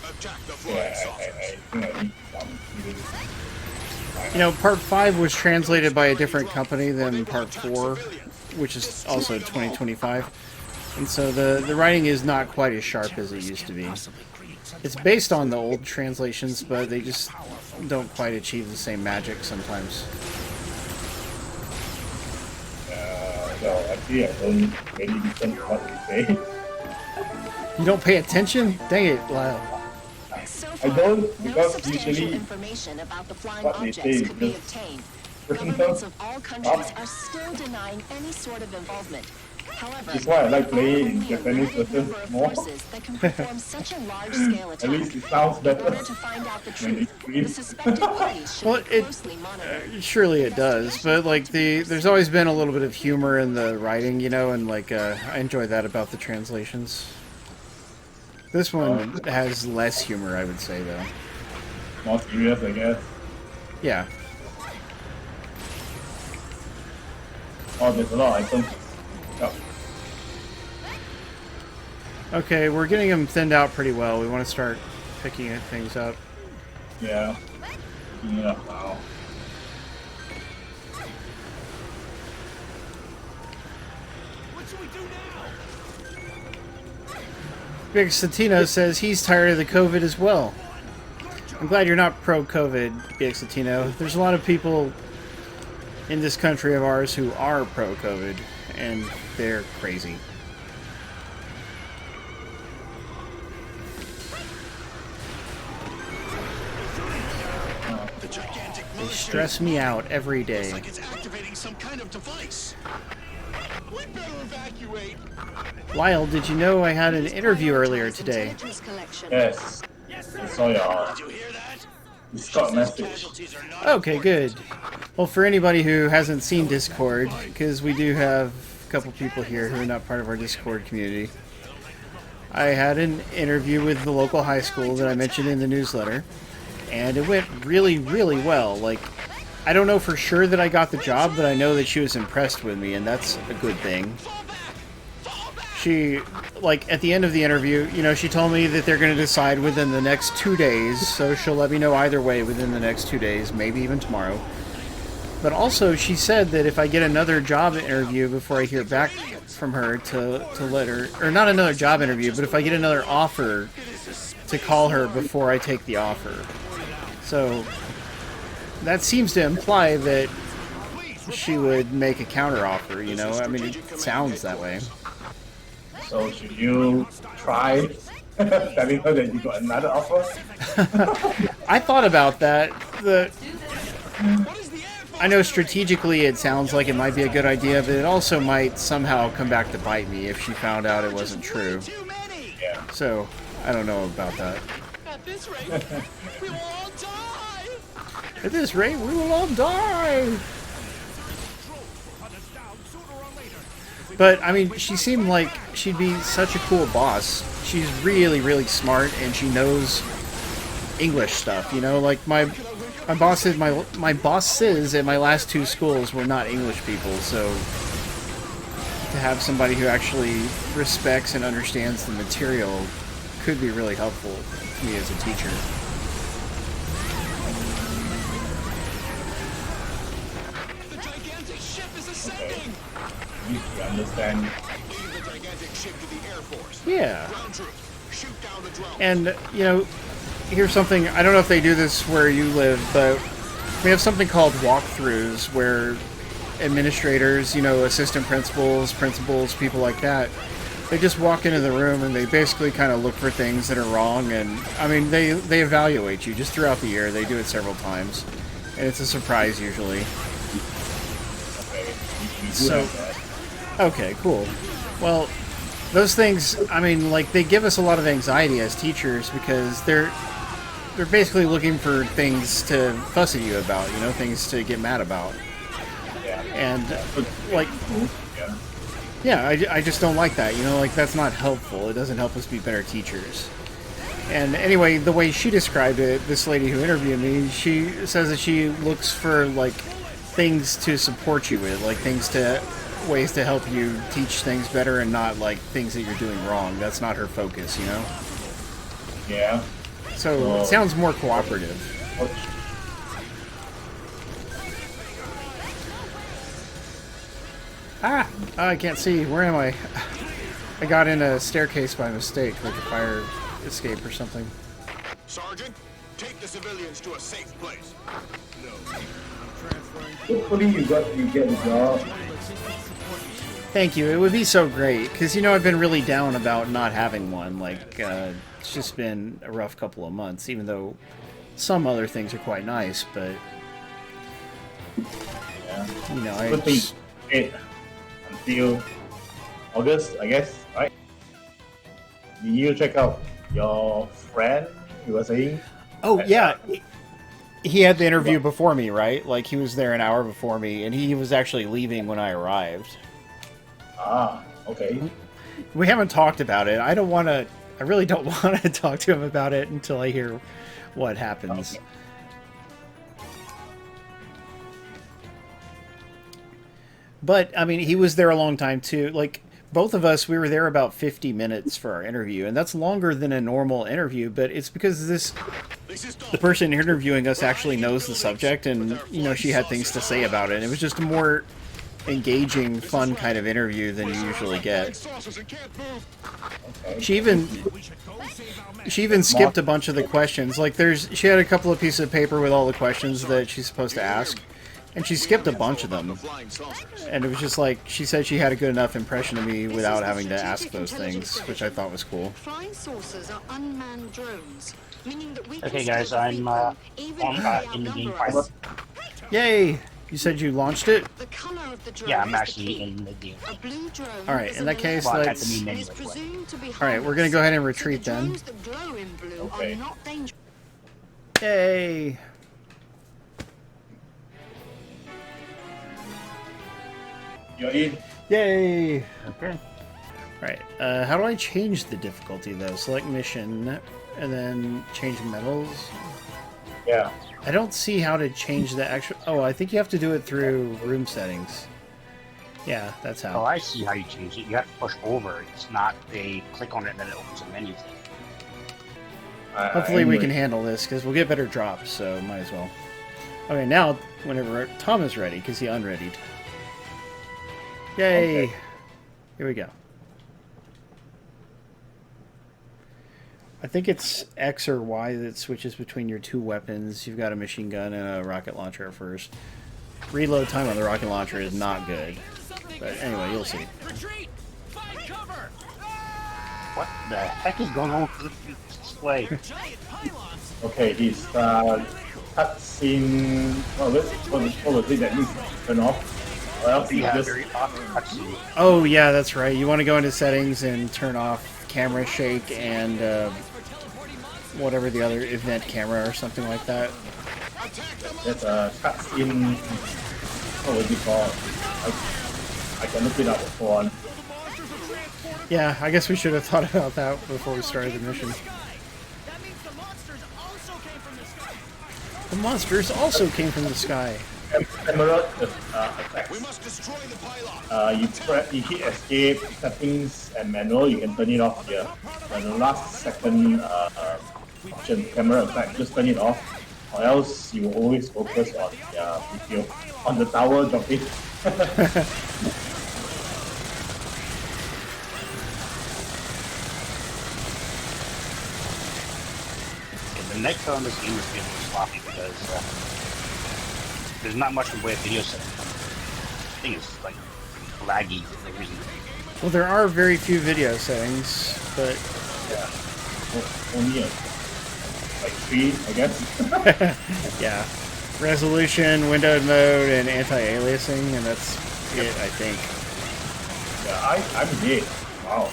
Attack the flying Yeah, saucers. I think I need some. You know, Part 5 was translated by a different company than Part 4, which is also 2025. And so the writing is not quite as sharp as it used to be. It's based on the old translations, but they just don't quite achieve the same magic sometimes. Well, actually, I don't really listen to what they say. You don't pay attention? Dang it, Lyle. So I far, don't, no because substantial usually information about the flying what they objects say is could be just obtained. written Governments down. of all countries are still denying any sort of involvement. However, That's why I like there are playing only a Japanese limited versions number of more. forces that can perform such a large-scale At least attack. it sounds In better. order to find out the when truth, it's green. the suspected parties should Well, be closely monitored. Surely it does, but like there's always been a little bit of humor in the writing, you know, and like I enjoy that about the translations. This one has less humor, I would say, though. More serious, I guess. Yeah. Oh, there's a lot of items. Oh, Okay, we're getting them thinned out pretty well. We want to start picking things up. yeah. Picking it up now. What should we do now? Big Satino says he's tired of the COVID as well. I'm glad you're not pro-COVID, Big Satino. There's a lot of people in this country of ours who are pro-COVID, and they're crazy. The gigantic They mothership stress me out every day. like it's activating some kind of device. We better evacuate. Lyle, did you know I had an interview earlier today? Intelligence collection. Yes. I saw your Did you hear that? Discord message. Casualties are not Okay, good. Well, for anybody who hasn't seen Discord, because we do have a couple people here who are not part of our Discord community, I had an interview with the local high school that I mentioned in the newsletter, and it went really, really well. Like, I don't know for sure that I got the job, but I know that she was impressed with me, and that's a good thing. She, like, at the end of the interview, you know, she told me that they're going to decide within the next 2 days, so she'll let me know either way within the next 2 days, maybe even tomorrow. But also, she said that if I get another job interview before I hear back from her to let her, or not another job interview, but if I get another offer, to call her before I take the offer. So, that seems to imply that she would make a counter offer, you know? I mean, it sounds that way. So should you try telling her that you got another offer? I thought about that. I know strategically it sounds like it might be a good idea, but it also might somehow come back to bite me if she found out it wasn't true. Yeah. So, I don't know about that. At this rate, we will all die! At this rate, we will all die! But, I mean, she seemed like she'd be such a cool boss. She's really, really smart, and she knows English stuff, you know? Like, my bosses at my last 2 schools were not English people, so to have somebody who actually respects and understands the material could be really helpful to me as a teacher. The gigantic ship is ascending! You understand. Leave the gigantic ship to the Air Force. Yeah. Ground troops, shoot down the drone. And, you know, here's something, I don't know if they do this where you live, but we have something called walkthroughs where administrators, you know, assistant principals, people like that, they just walk into the room and they basically kind of look for things that are wrong, and, I mean, they evaluate you just throughout the year. They do it several times, and it's a surprise usually. So, okay, cool. Well, those things, I mean, like, they give us a lot of anxiety as teachers because they're basically looking for things to fuss at you about, you know, things to get mad about. And, like, yeah, I just don't like that, you know, like, that's not helpful. It doesn't help us be better teachers. And anyway, the way she described it, this lady who interviewed me, she says that she looks for, like, things to support you with, like, ways to help you teach things better and not, like, things that you're doing wrong. That's not her focus, you know? Yeah. So, it sounds more cooperative. Ah! Oh, I can't see. Where am I? I got in a staircase by mistake, like a fire escape or something. Sergeant, take the civilians to a safe place. Hopefully you get the job. Thank you. It would be so great, because, you know, I've been really down about not having one. Like, it's just been a rough couple of months, even though some other things are quite nice, but, Yeah. you know, Could be it until August, I guess, right? Did you check out your friend you were saying? Oh, yeah. He had the interview before me, right? Like, he was there an hour before me, and he was actually leaving when I arrived. Ah, okay. We haven't talked about it. I really don't want to talk to him about it until I hear what happens. Okay. But, I mean, he was there a long time, too. Like, both of us, we were there about 50 minutes for our interview, and that's longer than a normal interview, but it's because the person interviewing us actually knows the subject, and, you know, she had things to say about it, and it was just a more engaging, fun kind of interview than you usually get. She even skipped a bunch of the questions. Like, she had a couple of pieces of paper with all the questions that she's supposed to ask, and she skipped a bunch of them. And it was just like, she said she had a good enough impression of me without having to ask those things, which I thought was cool. Flying saucers are unmanned drones, meaning that we can Okay, guys, still I'm defeat them, even if they in the game. outnumber us. Yay! You said you launched it? The color of the drone Yeah, I'm is the actually key. in the game. A blue drone Alright, is in an that case, Well, I got let's... the main and is menu anyway. presumed to be Alright, we're gonna go ahead and harmless, so retreat the then. drones that glow in blue Okay. are not dangerous. Yay! You're in. Yay! Okay. Alright, how do I change the difficulty, though? Select mission, and then change metals? Yeah. I don't see how to change the actual... Oh, I think you have to do it through room settings. Yeah, that's Oh, how. I see how you change it. You have to push over. It's not a click on it and then it opens a menu thing. Hopefully we can handle this, because we'll get better drops, so might as well. Okay, now, whenever Tom is ready, because he unreadied. Yay! Okay. Here we go. I think it's X or Y that switches between your two weapons. You've got a machine gun and a rocket launcher at first. Reload time on the rocket launcher is not good. But anyway, you'll see. Retreat! Find cover! What the heck is going on with this display? Giant pylons! Okay, he's cutscene. What was it that needs to turn off? Or else you Yeah, just very off cutscene. Oh yeah, that's right. You want to go into settings and turn off camera shake and whatever the other event camera or something like that. there's a cutscene. What was it called? I can look it up for one. Yeah, I guess we should have thought about that before we started the mission. That means the monsters also came from the sky. The monsters also came from the sky. Camera effects. We must destroy the pylon. You hit escape, settings, and manual. You can turn it off here. And the last second option, camera effect, just turn it off, or else you will always focus on the video on the tower dropping. The nightclub on this game is getting sloppy because there's not much in the way of video setting. The thing is like laggy for no reason. Well, there are very few video settings, but Only like 3, I guess. yeah. Resolution, windowed mode, and anti-aliasing, and that's it, I think. Yeah, I'm dead. Wow.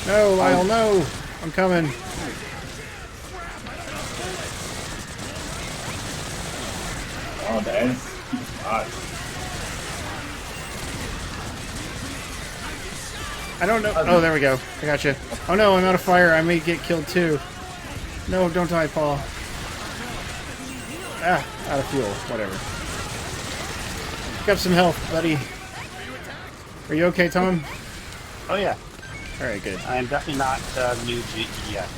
No, Lyle, no! I'm coming. Oh, the ends. I don't know. Oh, there we go. I got you. Oh no, I'm out of fire. I may get killed too. No, don't die, Paul. Ah, out of fuel. Whatever. Pick up some health, buddy. Are you okay, Tom? Oh yeah, Alright, good. I am definitely not new to it yet.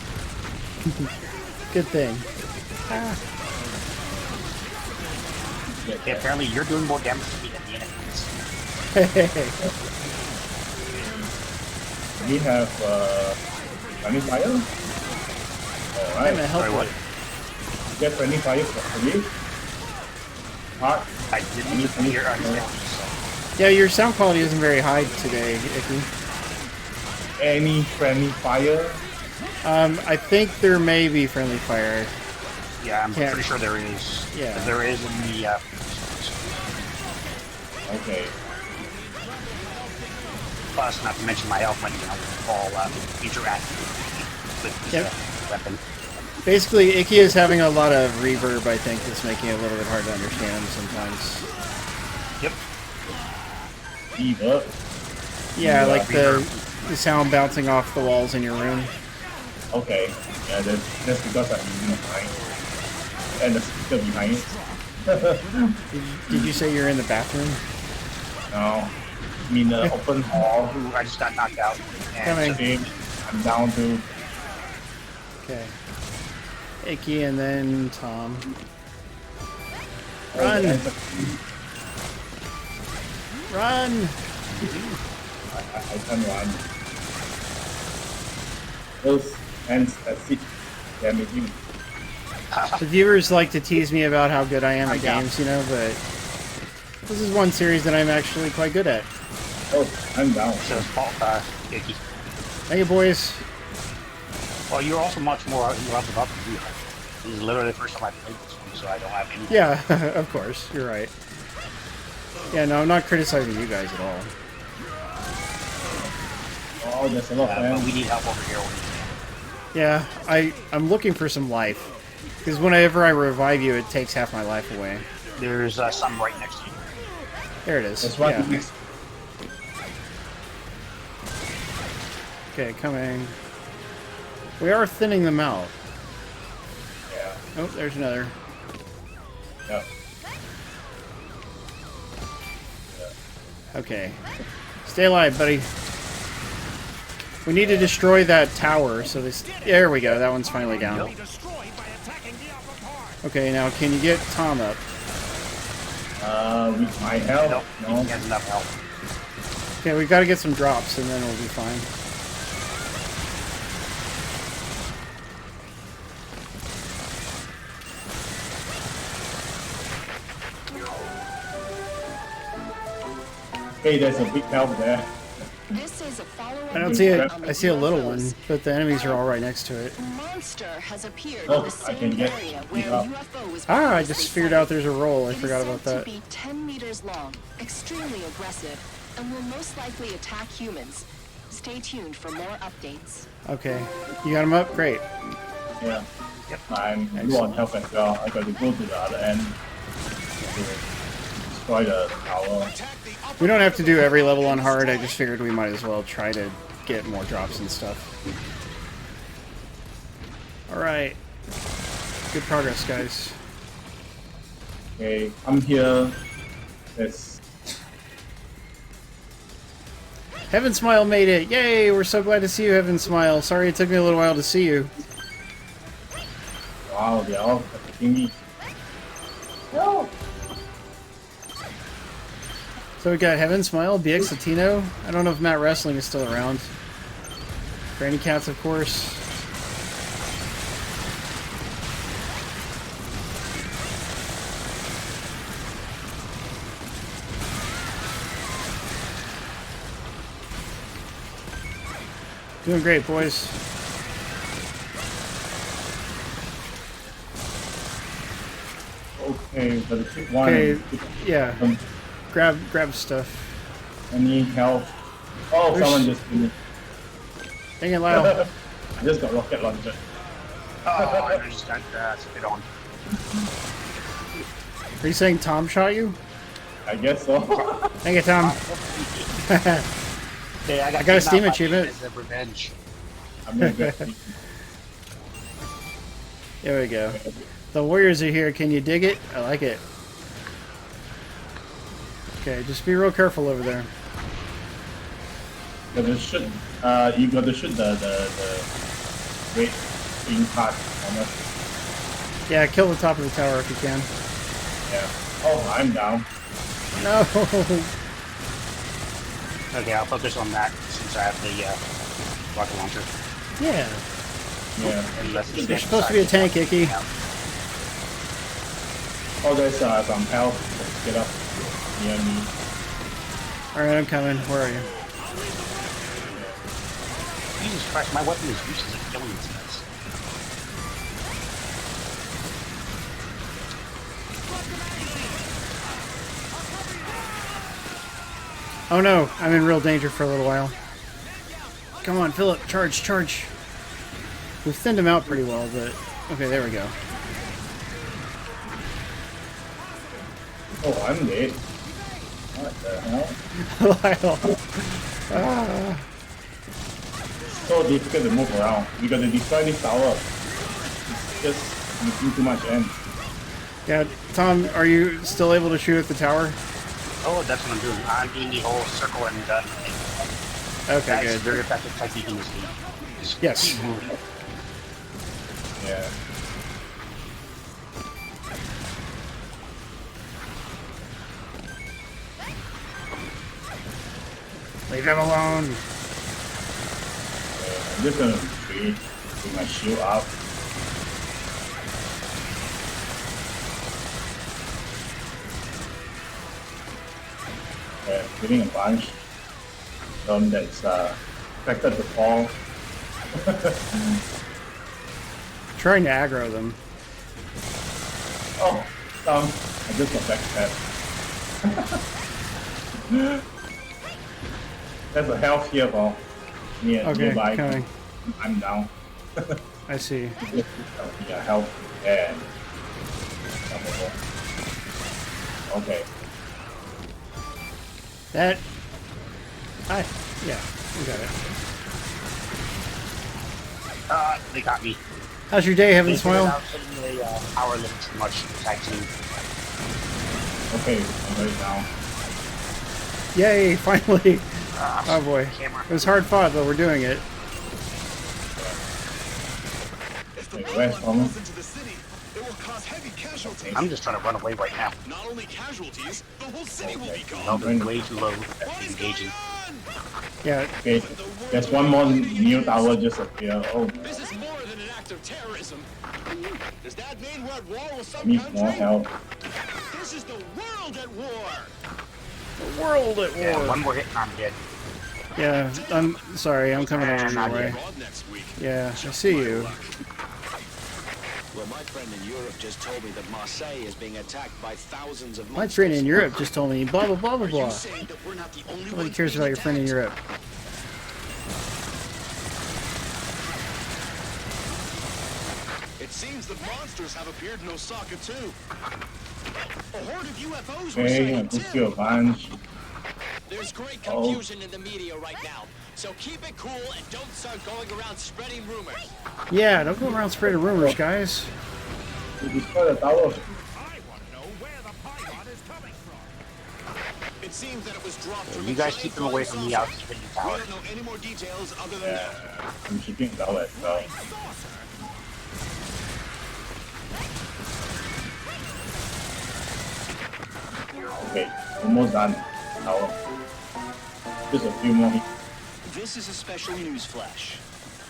Good thing. Ah. Okay, apparently you're doing more damage to me than the enemies. We have friendly fire. I'm Alright. gonna help Sorry, what? You get friendly fire for me. Heart. I didn't hear anything. Yeah, your sound quality isn't very high today, Icky. Any friendly fire? I think there may be friendly fire. Yeah, I'm Can't- pretty sure there is. Yeah. There is in the. Okay. Plus, not to mention my health might all interact with the Yep. weapon. Basically, Icky is having a lot of reverb, I think, that's making it a little bit hard to understand sometimes. Yep. Either. Yeah, Yeah, like the sound bouncing off the walls in your room. Okay. Yeah, that's because I'm using a mic. And the speaker behind. Did you say you're in the bathroom? No. I mean the open hall. Ooh, I just got knocked out. Coming. Okay. I'm down to. Okay. Icky and then Tom. Run! Run! I can run. Those ends are sick. Damaging. The viewers like to tease me about how good I am at Yeah. games, you know, but this is one series that I'm actually quite good at. Oh, I'm down. So it's fault, Icky. Hey, boys. Well, you're also much more leveled up than you are. This is literally the first time I played this one, so I don't have any. Yeah, of course, you're right. Yeah, no, I'm not criticizing you guys at all. Oh, there's a lot of But them. we need help over here. Yeah, I'm looking for some life. Because whenever I revive you, it takes half my life away. There's some right next to you. There it is. That's right. Yeah. Okay, coming. We are thinning them out. Yeah. Oh, there's another. Yeah. Okay. Stay alive, buddy. We need to destroy that tower, so this... There we go, that one's finally down. Okay, now can you get Tom up? With my help? Nope, No. he has enough health. Okay, we've got to get some drops, and then we'll be fine. Hey, there's a big help there. This is is a follow-up. I don't see it. on the I see a little one, UFOs. but the enemies are all right next to it. A monster has appeared Oh, in the I can same get area it where up. a UFO was Ah, I previously just figured sighted. out there's a roll. I It is forgot said about to that. be 10 meters long, extremely aggressive, and will most likely attack humans. Stay tuned for more updates. Okay. You got him up? Great. Yeah. I'm low on health as well. I got to go to the other end to destroy the tower. We don't have to do every level on hard. I just figured we might as well try to get more drops and stuff. Alright. Good progress, guys. Okay, I'm here. There's Heaven Smile made it! Yay! We're so glad to see you, Heaven Smile. Sorry it took me a little while to see you. wow, they're all attacking me. No. So we got Heaven Smile, BX Latino. I don't know if Matt Wrestling is still around. Granny Cats, of course. Doing great, boys. Okay, but the quick one. Okay, yeah. Um, Grab stuff. Any help? Oh, There's- someone just finished. Hang it, Lyle. I just got rocket launcher. Oh, I just got spit on. Are you saying Tom shot you? I guess so. Hang it, Tom. Hey, I got a Steam achievement. As a revenge. I'm gonna get There we go. The Warriors are here. Can you dig it? I like it. Okay, just be real careful over there. got to shoot. You got to shoot the red green part on us. Yeah, kill the top of the tower if you can. Yeah. Oh, I'm down. No! Okay, I'll focus on that since I have the rocket launcher. Yeah. Yeah. Unless it's You're supposed to be a tank, Icky. Yeah. Oh, there's some health. Let's get up near me. Alright, I'm coming. Where are you? Jesus Christ, my weapon is useless at killing these guys. Oh no, I'm in real danger for a little while. Come on, Philip, charge, charge. We've thinned him out pretty well, but... Okay, there we go. Oh, I'm dead. What the hell? Lyle. Ah. So difficult to move around. We got to destroy this tower. It's just making too much end. Yeah, Tom, are you still able to shoot at the tower? Oh, that's what I'm doing. I'm doing the whole circle and Okay, that's good. very effective technique in this game. Just Yes. keep moving. Yeah. Leave him alone. I'm just gonna retreat with my shield up. Getting a bunch. That's expected to fall. Trying to aggro them. Oh, I just got backstab. There's a health here for me Okay, nearby. coming. I'm down. I see. Yeah, health and okay. That... Yeah, we got it. They got me. How's your day, Heaven They figured Smile? out hitting the power limit too much in the tag team. Okay, I'm right now. Yay, finally! Ah, Oh boy. camera. It was hard fought, but we're doing it. If the Wait, Black where's One Tom? falls into the city, it will cause heavy casualties. I'm just trying to run away right now. Not only casualties, the whole city will be I'm gone. doing way too low at engaging. Yeah, Okay, there's one more new tower just appeared. Oh, This is more than an act of terrorism. Does that mean we're at war with some needs more country? help. This is the world at war. the world at Yeah, war. one more hit and I'm dead. Yeah, I'm sorry. I'm coming over your way. Abroad next week. Yeah, I see you. Well, my friend in Europe just told me that Marseille is being attacked by thousands of My friend in Europe just told me blah blah blah blah blah. saying that we're not the only Nobody ones cares being about your friend in attacked? Europe. It seems that monsters have appeared in Osaka too. A horde of UFOs were Okay, sighted I took too. you a bunch. There's great confusion in the media right now, so keep it cool and don't start going around spreading rumors. Yeah, don't go around spreading rumors, guys. You destroy the tower. I want to know where the pylon is coming from. It seems that it was dropped from You a guys giant keep them away from flying the saucer. outspinning We tower. don't know any more details other than that. I'm shooting the tower as well. Okay, almost done. Tower. Just a few more. This is a special news flash.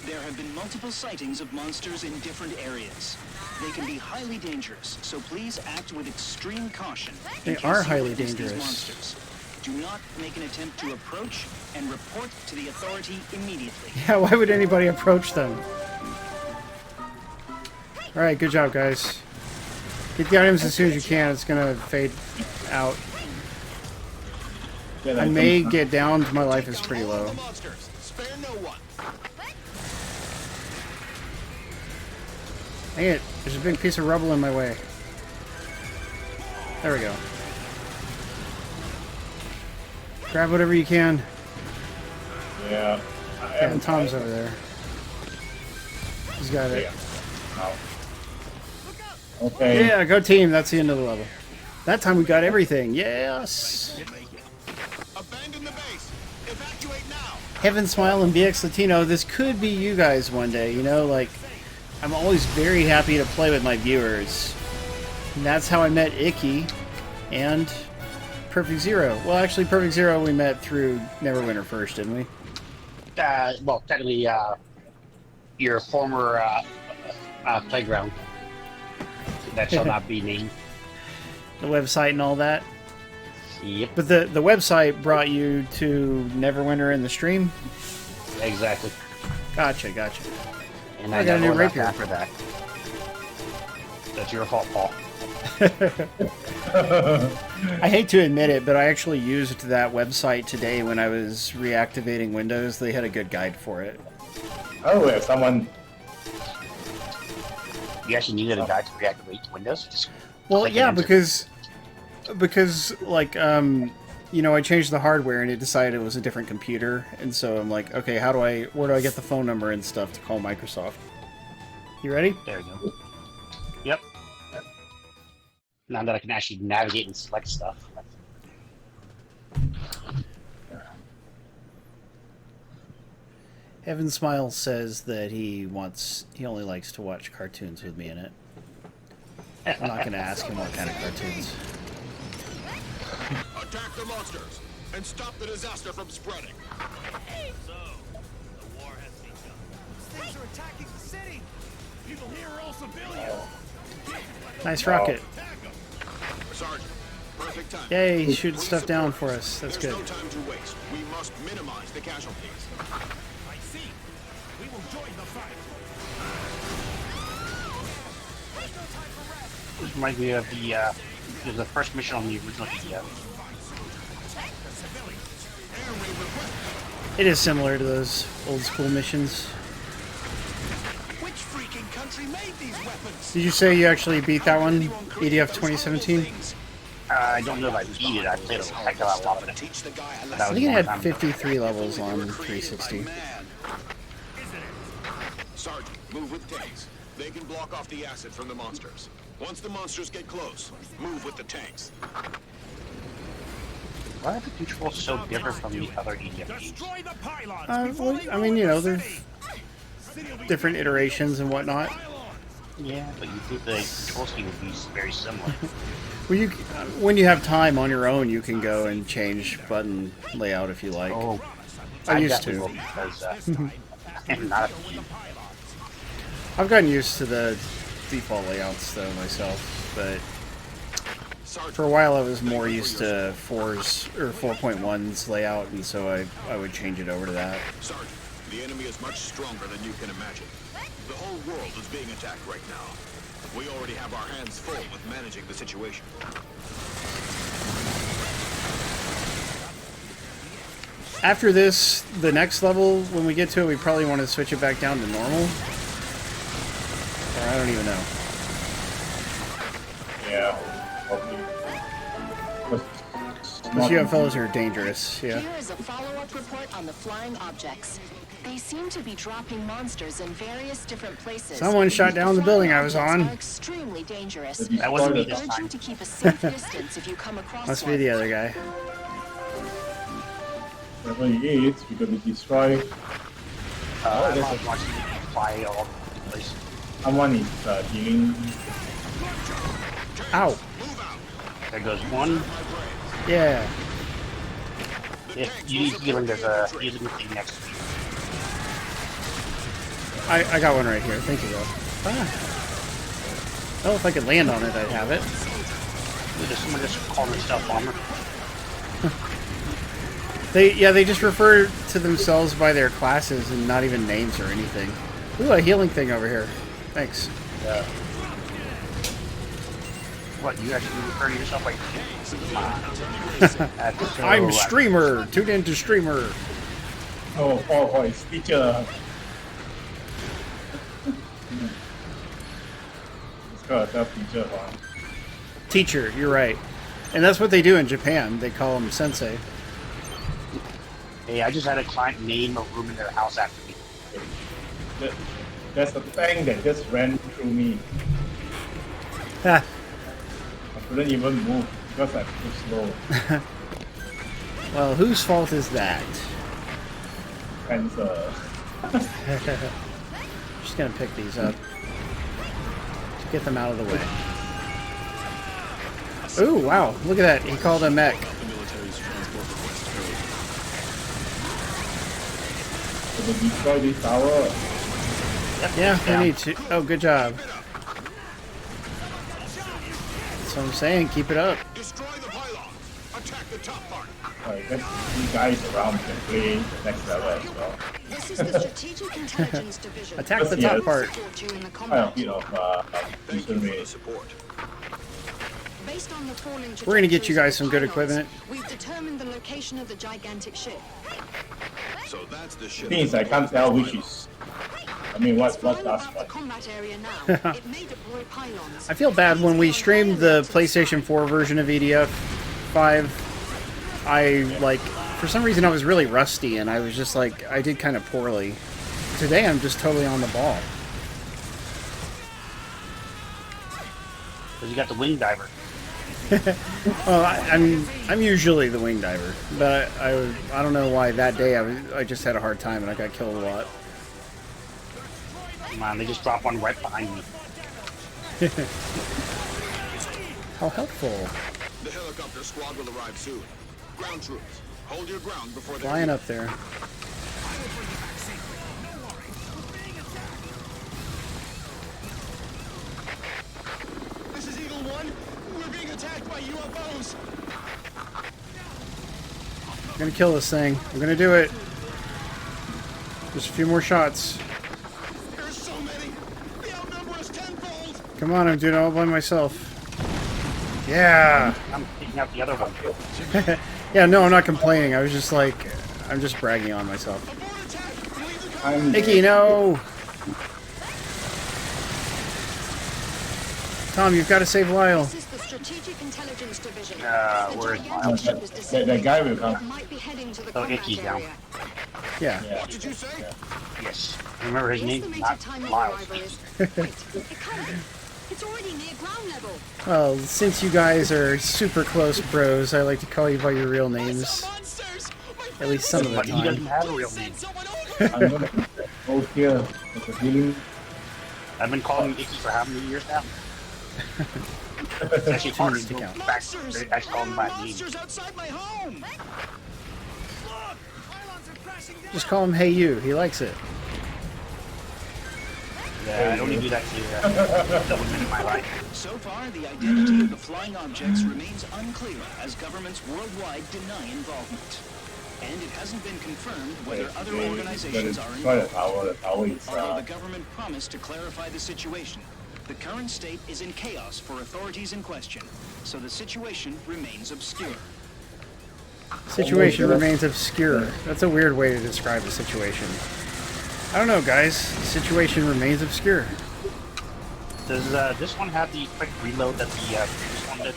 There have been multiple sightings of monsters in different areas. They can be highly dangerous, so please act with extreme caution. in They case are you highly witness these dangerous. monsters. Do not make an attempt to approach and report to the authority immediately. Yeah, why would anybody approach them? Alright, good job, guys. Get the items as soon as you can. It's gonna fade out. Yeah, I may get down. My life is pretty low. Monsters, spare no one. Dang it. There's a big piece of rubble in my way. There we go. Grab whatever you can. Yeah. Yeah, Tom's over there. He's got it. Okay. Yeah, go team. That's the end of the level. That time we got everything. Yes. Abandon the base. Evacuate now. Heaven Smile and BX Latino. This could be you guys one day. You know, like, I'm always very happy to play with my viewers. And that's how I met Icky and PerfectZer0. Well, actually, PerfectZer0 we met through Neverwinter first, didn't we? Well, technically, your former playground that shall not be named. The website and all that. Yep. But the website brought you to Neverwinter in the stream? Exactly. Gotcha, gotcha. And I I got a new never left rapier. after that. That's your fault, Paul. I hate to admit it, but I actually used that website today when I was reactivating Windows. They had a good guide for it. Oh, yeah, someone. You actually needed a guide to reactivate Windows? Just Well, click yeah, and enter. because like you know, I changed the hardware and it decided it was a different computer, and so I'm like, okay, where do I get the phone number and stuff to call Microsoft? You ready? There we go. Yep. Now that I can actually navigate and select stuff. Evan Smiles says that he only likes to watch cartoons with me in it. I'm not going to ask him what kind of cartoons. Attack the monsters and stop the disaster from spreading. So, the war has begun. Things are attacking the city. People here are all civilians. Nice rocket. Sergeant, perfect time. Yay, he's shooting stuff down for us. That's There's good. no time to waste. We must minimize the casualties. I see. We will join the fight. There's no time for rest. This reminds me of the first mission on the original video. It is similar to those old school missions. Which freaking country made these weapons? Did you say you actually beat that one, EDF 2017? I don't know if I beat it. I played a heck of a lot of it. Teach the guy a That I was think it one had time. 53 levels on 360. Sergeant, move with tanks. They can block off the acid from the monsters. Once the monsters get close, move with the tanks. Why are the controls so different from the other EDF games? Destroy the pylons. Well, I mean, you know, there's different iterations and whatnot. Yeah, but you think the control scheme would be very similar. Well, when you have time on your own, you can go and change button layout if you like. Oh, I used definitely to. will because I'm not a I've gotten used to the default layouts though myself, but For a while, I was more used to 4's or 4.1's layout, and so I would change it over to that. Sergeant, the enemy is much stronger than you can imagine. The whole world is being attacked right now. We already have our hands full with managing the situation. After this, the next level, when we get to it, we probably want to switch it back down to normal. Or I don't even know. Yeah, probably. Those UFOs are dangerous, yeah. Here is a follow-up report on the flying objects. They seem to be dropping monsters in various different places. Someone shot down the building I was on. Are extremely dangerous. That wasn't me this I urge time. you to keep a safe distance if you come across Must one. be the other guy. Wherever he is, we're going to destroy. I'm there's not watching it fly all over the place. Someone is healing. Ow! There goes one. Yeah. If you need healing, there's a healing thing next to you. I got one right here. Thank you, though. Ah. Oh, if I could land on it, I'd have it. There's someone just calling himself armor. They just refer to themselves by their classes and not even names or anything. Ooh, a healing thing over here. Thanks. What, you actually refer to yourself like... I'm streamer. Tune into streamer. Oh, for his teacher. It's got a teacher on. Teacher, you're right. And that's what they do in Japan. They call him sensei. Hey, I just had a client name a room in their house after me. There's a thing that just ran through me. Ha. I couldn't even move because I'm too slow. Well, whose fault is that? Cancer. Just gonna pick these up. To get them out of the way. Ooh, wow. Look at that. He called a mech. So they destroy this tower. Yeah, we need to. Oh, good job. That's what I'm saying. Keep it up. Destroy the pylon. Attack the top part. Alright, there's three guys around can play the next level as well. This is the Strategic Intelligence Division. Attack the top part. Support you in the Quite a combat. bit of Thank mission you for the rate. support. Based on the falling We're gonna get you trajectories guys of some the good pylons, equipment. We've determined the location of the gigantic ship. So that's the ship. Thing is, I can't tell which is. I mean, what It's flying does about the what? combat area now. It may deploy pylons. I feel bad when we streamed the PlayStation 4 version of EDF 5. I, like, for some reason I was really rusty and I was just like, I did kind of poorly. Today I'm just totally on the ball. Because you got the wing diver. Well, I'm usually the wing diver, but I don't know why that day I just had a hard time and I got killed a lot. Come on, they just dropped one right behind me. How helpful. The helicopter squad will arrive soon. Ground troops, hold your ground before they Flying up there. This is Eagle 1. We're being attacked by UFOs. I'm gonna kill this thing. I'm gonna do it. Just a few more shots. There's so many. They outnumber us tenfold. Come on, I'm doing it all by myself. Yeah! I'm picking out the other one. Yeah, no, I'm not complaining. I was just like, I'm just bragging on myself. I'm Icky, no! Tom, you've got to save Lyle. This is the Strategic Intelligence Division. Where's gigantic ship is descending. that guy will come. It might be heading to the Oh, combat Icky's down. area. Yeah. Yeah. What did you say? Yes. Remember his The name? estimated Not time of Miles. arrival is... Wait, it can't be. It's already near ground level. Well, since you guys are super close bros, I like to call you by your real names. At least some of the But he doesn't time. have a real name. I'm gonna go here. There's a healing. I've been calling him Icky for how many years now? It's actually harder to to go count. back. I call him by name. Monsters outside my home. Just call him Hey You. He likes it. Yeah, I don't need to do that to the women in my life. So far, the identity of the flying objects remains unclear as governments worldwide deny involvement. And it hasn't been confirmed whether other organizations are involved. Although the government promised to clarify the situation, the current state is in chaos for authorities in question, so the situation remains obscure. Situation remains obscure. That's a weird way to describe the situation. I don't know, guys. The situation remains obscure. Does this one have the quick reload that the previous one did?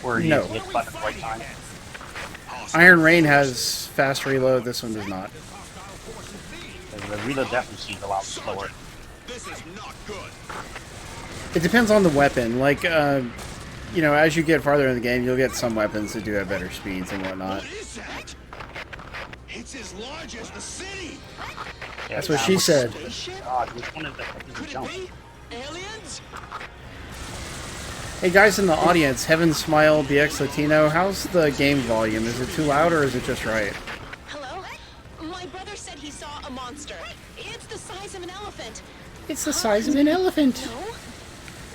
Where you No. hit the button at the right time? Iron Rain has fast reload. This one does not. The reload definitely seems a lot slower. This is not good. It depends on the weapon. Like, you know, as you get farther in the game, you'll get some weapons that do have better speeds and whatnot. What is that? It's as large as the city. Yeah, That's what she said. God, which one is the Could jump? it be aliens? Hey guys in the audience, Heaven Smile BX Latino, how's the game volume? Is it too loud or is it just right? Hello? My brother said he saw a monster. It's the size of an elephant. It's the size of an elephant. No?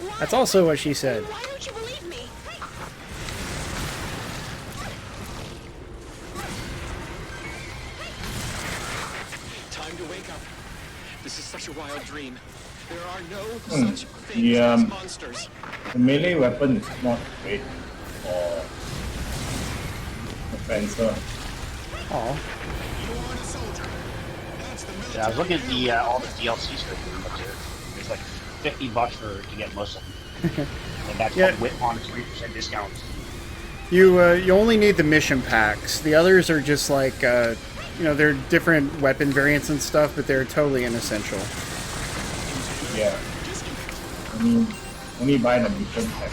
Why? That's also what she said. Why don't you believe me? Time to wake up. This is such a wild dream. There are no such things The, as monsters. The melee weapon is not great for the fencer. Oh, Yeah, I was looking at the all the DLCs for it, but it's like $50 to get most of them. And that's Yeah. whip on 3% discount. you only need the mission packs. The others are just like, you know, they're different weapon variants and stuff, but they're totally inessential. Yeah. Only buy the mission pack.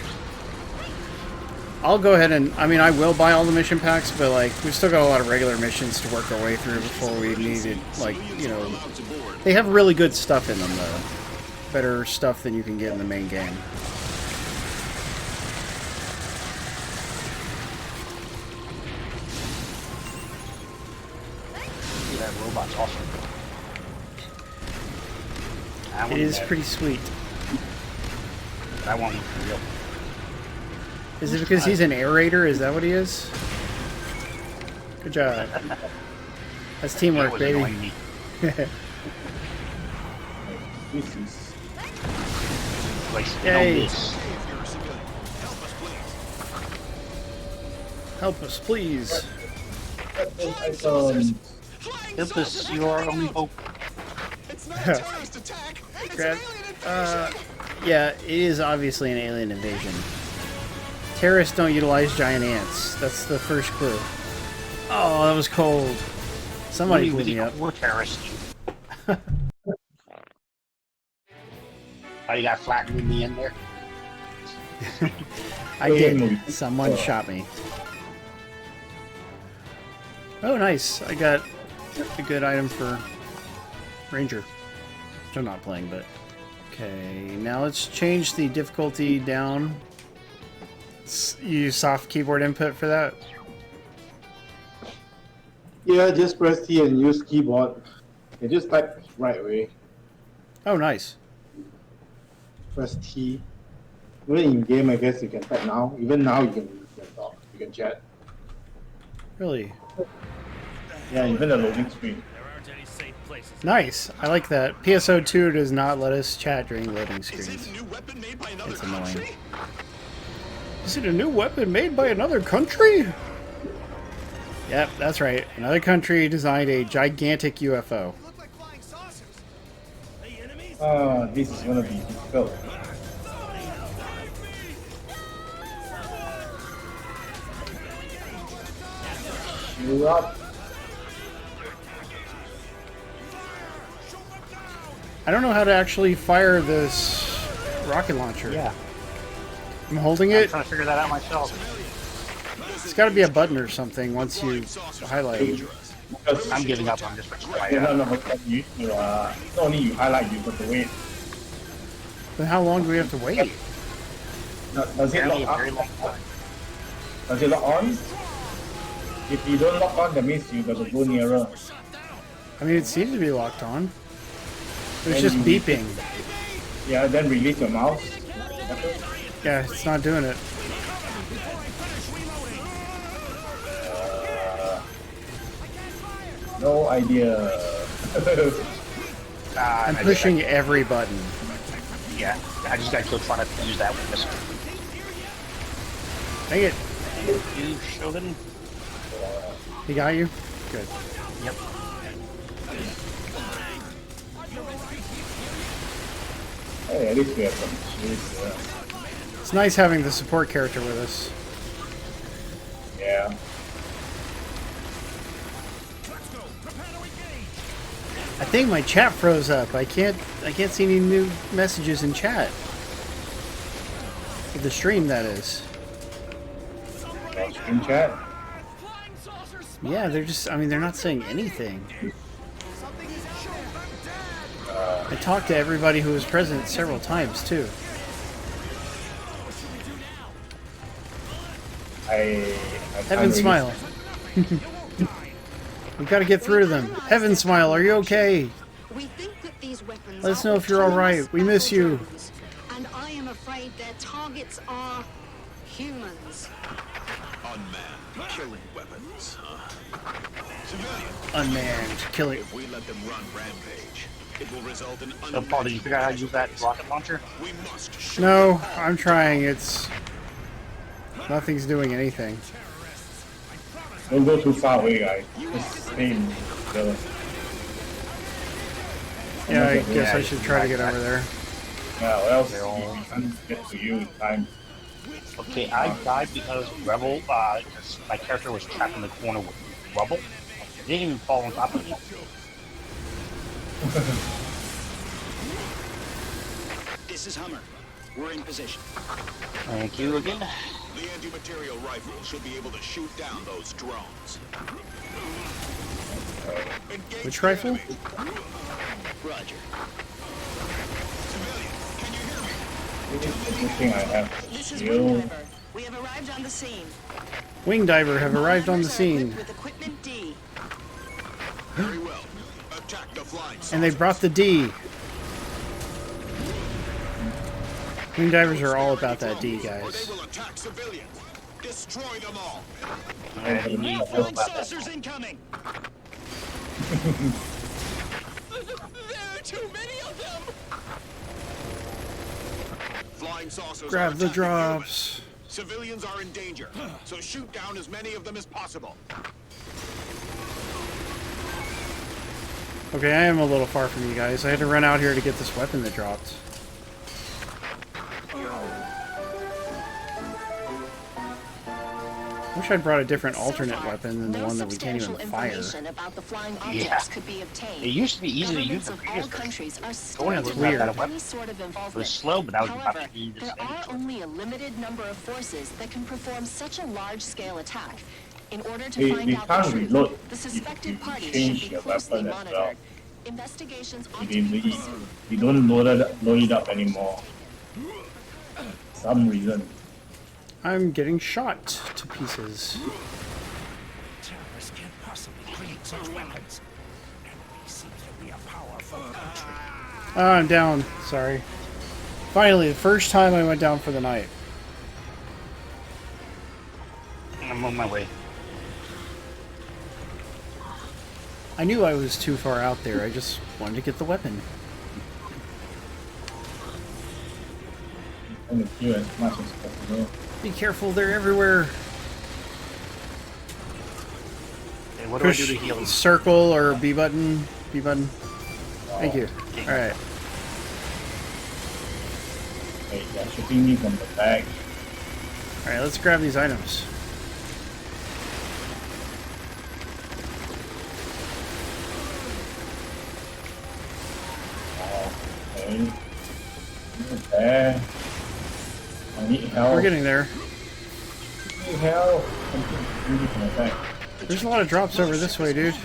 I'll go ahead and, I mean, I will buy all the mission packs, but like, we've still got a lot of regular missions to work our way through before we needed, like, you know, they have really good stuff in them though. Better stuff than you can get in the main game. That robot's awesome. That It one is bad. pretty sweet. That one looks real. Is it because he's an aerator? Is that what he is? Good job. That's It teamwork, was baby. annoying me. This is Like, Yay. this. Help us, please. items. Help us, you are our only hope. It's not a terrorist attack. It's Grab- an alien invasion. Yeah, it is obviously an alien invasion. Terrorists don't utilize giant ants. That's the first clue. Oh, that was cold. Somebody blew me up. We're terrorists. Oh, you got flattened in the end there? I did. Someone shot me. Oh, nice. I got a good item for Ranger. Which I'm not playing, but... Okay, now let's change the difficulty down. You use soft keyboard input for that? Yeah, just press T and use keyboard. You just type right away. Oh, nice. Press T. Even in game, I guess you can type now. Even now, you can talk. You can chat. Really? Yeah, even the loading screen. There aren't any safe places. Nice. I like that. PSO2 does not let us chat during loading screens. Is it a new weapon made by another It's annoying. country? Is it a new weapon made by another country? Yep, that's right. Another country designed a gigantic UFO. Look like flying saucers. Hey, enemies? This is gonna be difficult. You up? I don't know how to actually fire this rocket launcher. Yeah. I'm holding I'm it. trying to figure that out myself. It's got to be a button or something once you highlight it. Because I'm giving up. I'm just trying no, to no, no, you not only you highlight, you got to wait. But how long do we have to wait? Does it apparently lock a very up? long time. Does it lock on? If you don't lock on, that means you got to go nearer. I mean, it seems to be locked on. It's And just you- beeping. Yeah, then release your mouse. Yeah, it's not doing it. No idea. I'm pushing every button. Yeah, I just got killed trying to use that weakness. Dang it. You Shogun? He got you? Good. Yep. Hey, at least we have some shields. It's nice having the support character with us. Yeah. I think my chat froze up. I can't see any new messages in chat. For the stream, that is. Stream chat? Yeah, they're just, I mean, they're not saying anything. I talked to everybody who was present several times, too. Heaven Smile. We've got to get through to them. Heaven Smile, are you okay? We think that these weapons Let us are know if you're alright. We miss you. drones, and I am afraid their targets are humans. Unmanned killing weapons, huh? Civilian. Unmanned killing. If we let them run rampage, it will result in So, Paul, did you figure out how to use that rocket launcher? We must No, I'm trying. It's... Nothing's doing anything. Don't go too far away, guys. Just stay in the... Yeah, I guess I should try to get over there. Yeah, or else we can't get to you in time. Okay, I died because Rebel, because my character was trapped in the corner with rubble. It didn't even fall on top of me. This is Hummer. We're in position. Thank you again. The anti-material rifle should be able to shoot down those drones. Engage Which rifle? Roger. Civilian, can you hear me? Good thing I have This is shield. Wing Diver. We have arrived on the scene. Wing Diver have arrived on the Monitors are scene. equipped with equipment D. Very well. Attack the flying And they saucers. brought the D. Wing Divers are all about that D, Or they guys. will attack civilians. Destroy them all. I didn't even know Flying about that. saucers incoming! There are too many of them! Flying saucers Grab are the attacking drops. humans. Civilians are in danger, so shoot down as many of them as possible. Okay, I am a little far from you guys. I had to run out here to get this weapon that dropped. Wish I'd brought a different alternate weapon than the one that we can't even fire. Information about the flying Yeah. objects could be obtained. It used to be easy to use Governments the of all previous version. countries are Going still into That's that weird. weapon. any sort of It involvement. was slow, but now you have However, to be there are only a limited number of forces that can perform such a large-scale attack. In order to They find out can't the truth, reload the if suspected you parties change should be your closely weapon as well. monitored. Investigations ought to You, be you, pursued. you don't load it up anymore. Some reason. I'm getting shot to pieces. Terrorists can't possibly create such weapons. Enemy seems to be a powerful country. Oh, I'm down. Sorry. Finally, the first time I went down for the night. I'm on my way. I knew I was too far out there. I just wanted to get the weapon. I'm gonna kill as much as possible. Be careful, they're everywhere. Hey, what do I do Push to heal? circle or B button. B button. Thank you. Alright. Hey, they're shooting me from the back. Alright, let's grab these items. Okay. There. I need help. We're getting there. I need help. Something shooting me from the back. There's a lot of drops over this way, dude.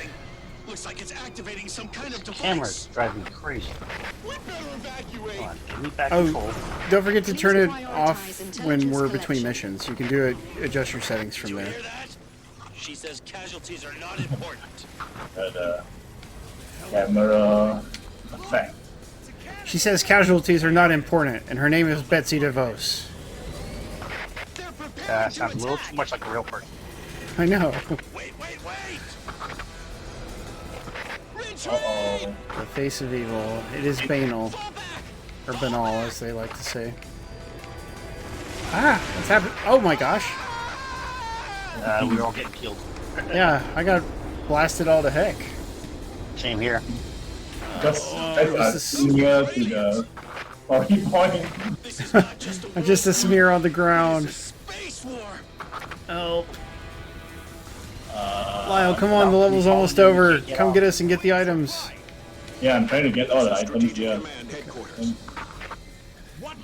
Looks like it's activating some kind of device. Camera's driving me crazy. We better evacuate. Come on, give me back Oh, control. don't forget to turn it Please off prioritize when intelligence we're between collection. missions. You can do it, adjust your settings from You there. hear that? She says casualties are not important. The camera effect. She says casualties are not important, and her name is Betsy DeVos. Sounds a little too much like a real person. I know. Wait! Uh-oh. The face of evil. It is Banal. Or Banal, as they like to say. Ah! What's happened? Oh my gosh! We're all getting killed. Yeah, I got blasted all to heck. Same here. Just near to the story point. I'm just a smear on the ground. Help. Lyle, come on, the level's almost over. Come get us and get the items. Yeah, I'm trying to get all the items here.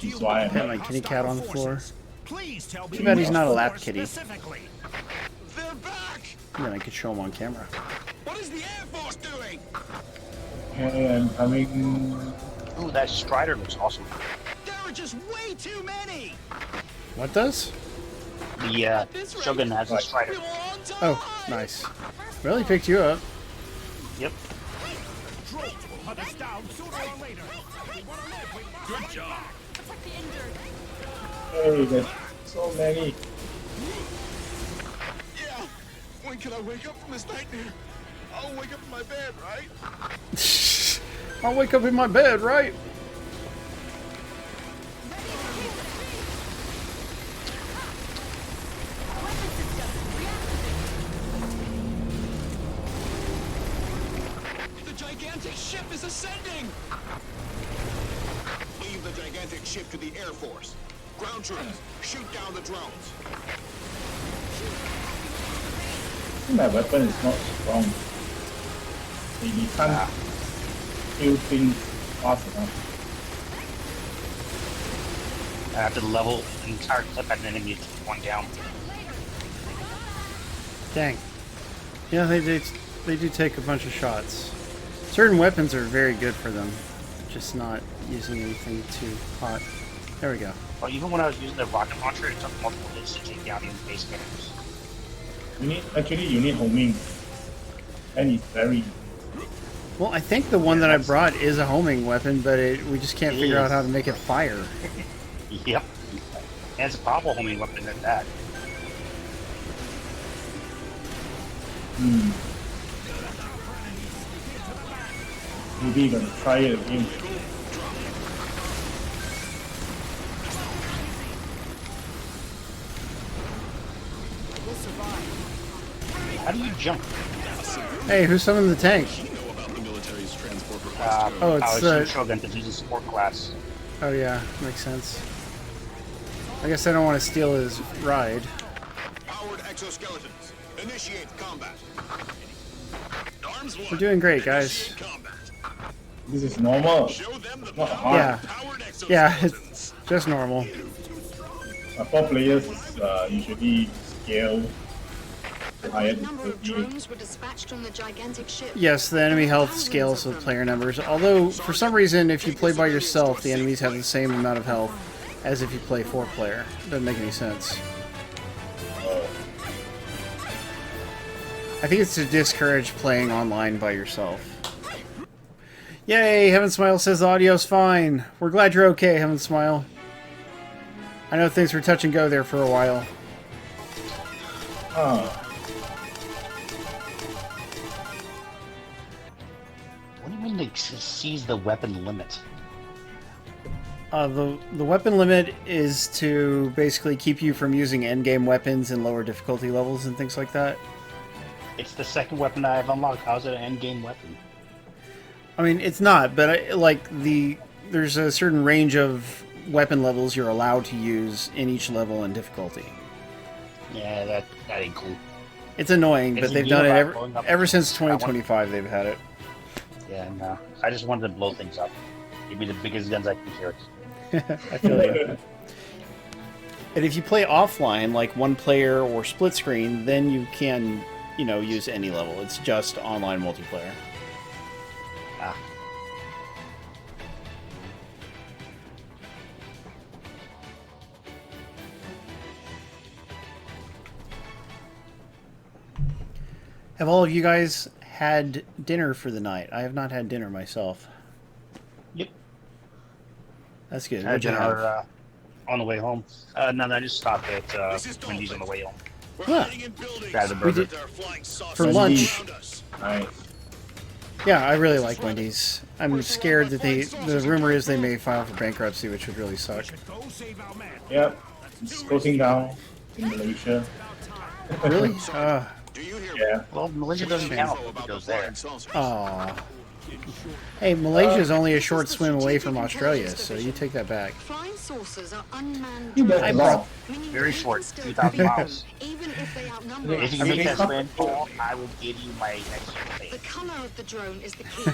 That's why I'm Pet my kitty cat on the floor. Please tell me Too bad he's not a more lap kitty. specifically. They're back! Then I could show him on camera. What is the Air Force doing? Okay, I'm coming. Ooh, that Strider looks awesome. There are just way too many! What does? The Shogun has a Strider. Oh, nice. Really picked you up. Yep. Drones will hunt us down sooner or later. Good job. Hey, there's so many. Yeah. When can I wake up from this nightmare? I'll wake up in my bed, right? I'll wake up in my bed, right? The gigantic ship is ascending! Leave the gigantic ship to the Air Force. Ground troops, shoot down the drones. My weapon is not strong. You can't kill things fast enough. I have to level an entire clip at an enemy to one down. Dang. Yeah, they do take a bunch of shots. Certain weapons are very good for them. Just not using anything too hot. There we go. Well, even when I was using the rocket launcher, it took multiple hits to take down even base enemies. You need homing. And it's very... Well, I think the one that I brought is a homing weapon, but we just can't figure out how to make it fire. Yep. And it's a powerful homing weapon at that. Maybe you're gonna try it again. How do you jump? Hey, who summoned the tank? Oh, it's the Shogun because he's a support class. Oh yeah, makes sense. I guess I don't want to steal his ride. Powered exoskeletons, initiate combat. Arms We're doing great, guys. This is normal. Not hard. Yeah, yeah, it's just normal. 4 players usually scale higher Number of difficulty. drones were dispatched on the gigantic ship. Yes, the enemy health scales with player numbers. Although, for some reason, if you play by yourself, the enemies have the same amount of health as if you play 4-player. Doesn't make any sense. I think it's to discourage playing online by yourself. Yay! Heaven Smile says the audio's fine. We're glad you're okay, Heaven Smile. I know things were touch and go there for a while. What do you mean they seize the weapon limit? The weapon limit is to basically keep you from using endgame weapons in lower difficulty levels and things like that. It's the second weapon I've unlocked. How's it an endgame weapon? I mean, it's not, but there's a certain range of weapon levels you're allowed to use in each level and difficulty. Yeah, that ain't cool. It's annoying, but they've done it ever since 2025. They've had it. Yeah, no. I just wanted to blow things up. Give me the biggest guns I can carry. I feel you. And if you play offline, like one player or split screen, then you can, use any level. It's just online multiplayer. Ah. Have all of you guys had dinner for the night? I have not had dinner myself. Yep. That's good. Had What'd you dinner have? on the way home. No, I just stopped at Wendy's on the way home. Huh. Grabbed a We burger. did for lunch. Nice. Yeah, I really like Wendy's. I'm scared that the rumor is they may file for bankruptcy, which would really suck. Yep. It's closing down in Malaysia. Really? Yeah. Well, Malaysia doesn't count if it goes there. Aw. Hey, Malaysia's only a short swim away from Australia, so you take that back. Flying saucers are unmanned You bet I the brought- law. Very short, 2,000 miles. Even if they outnumber If you us. can make that swim, Paul, I will give you my next The thing. color of the drone is the key.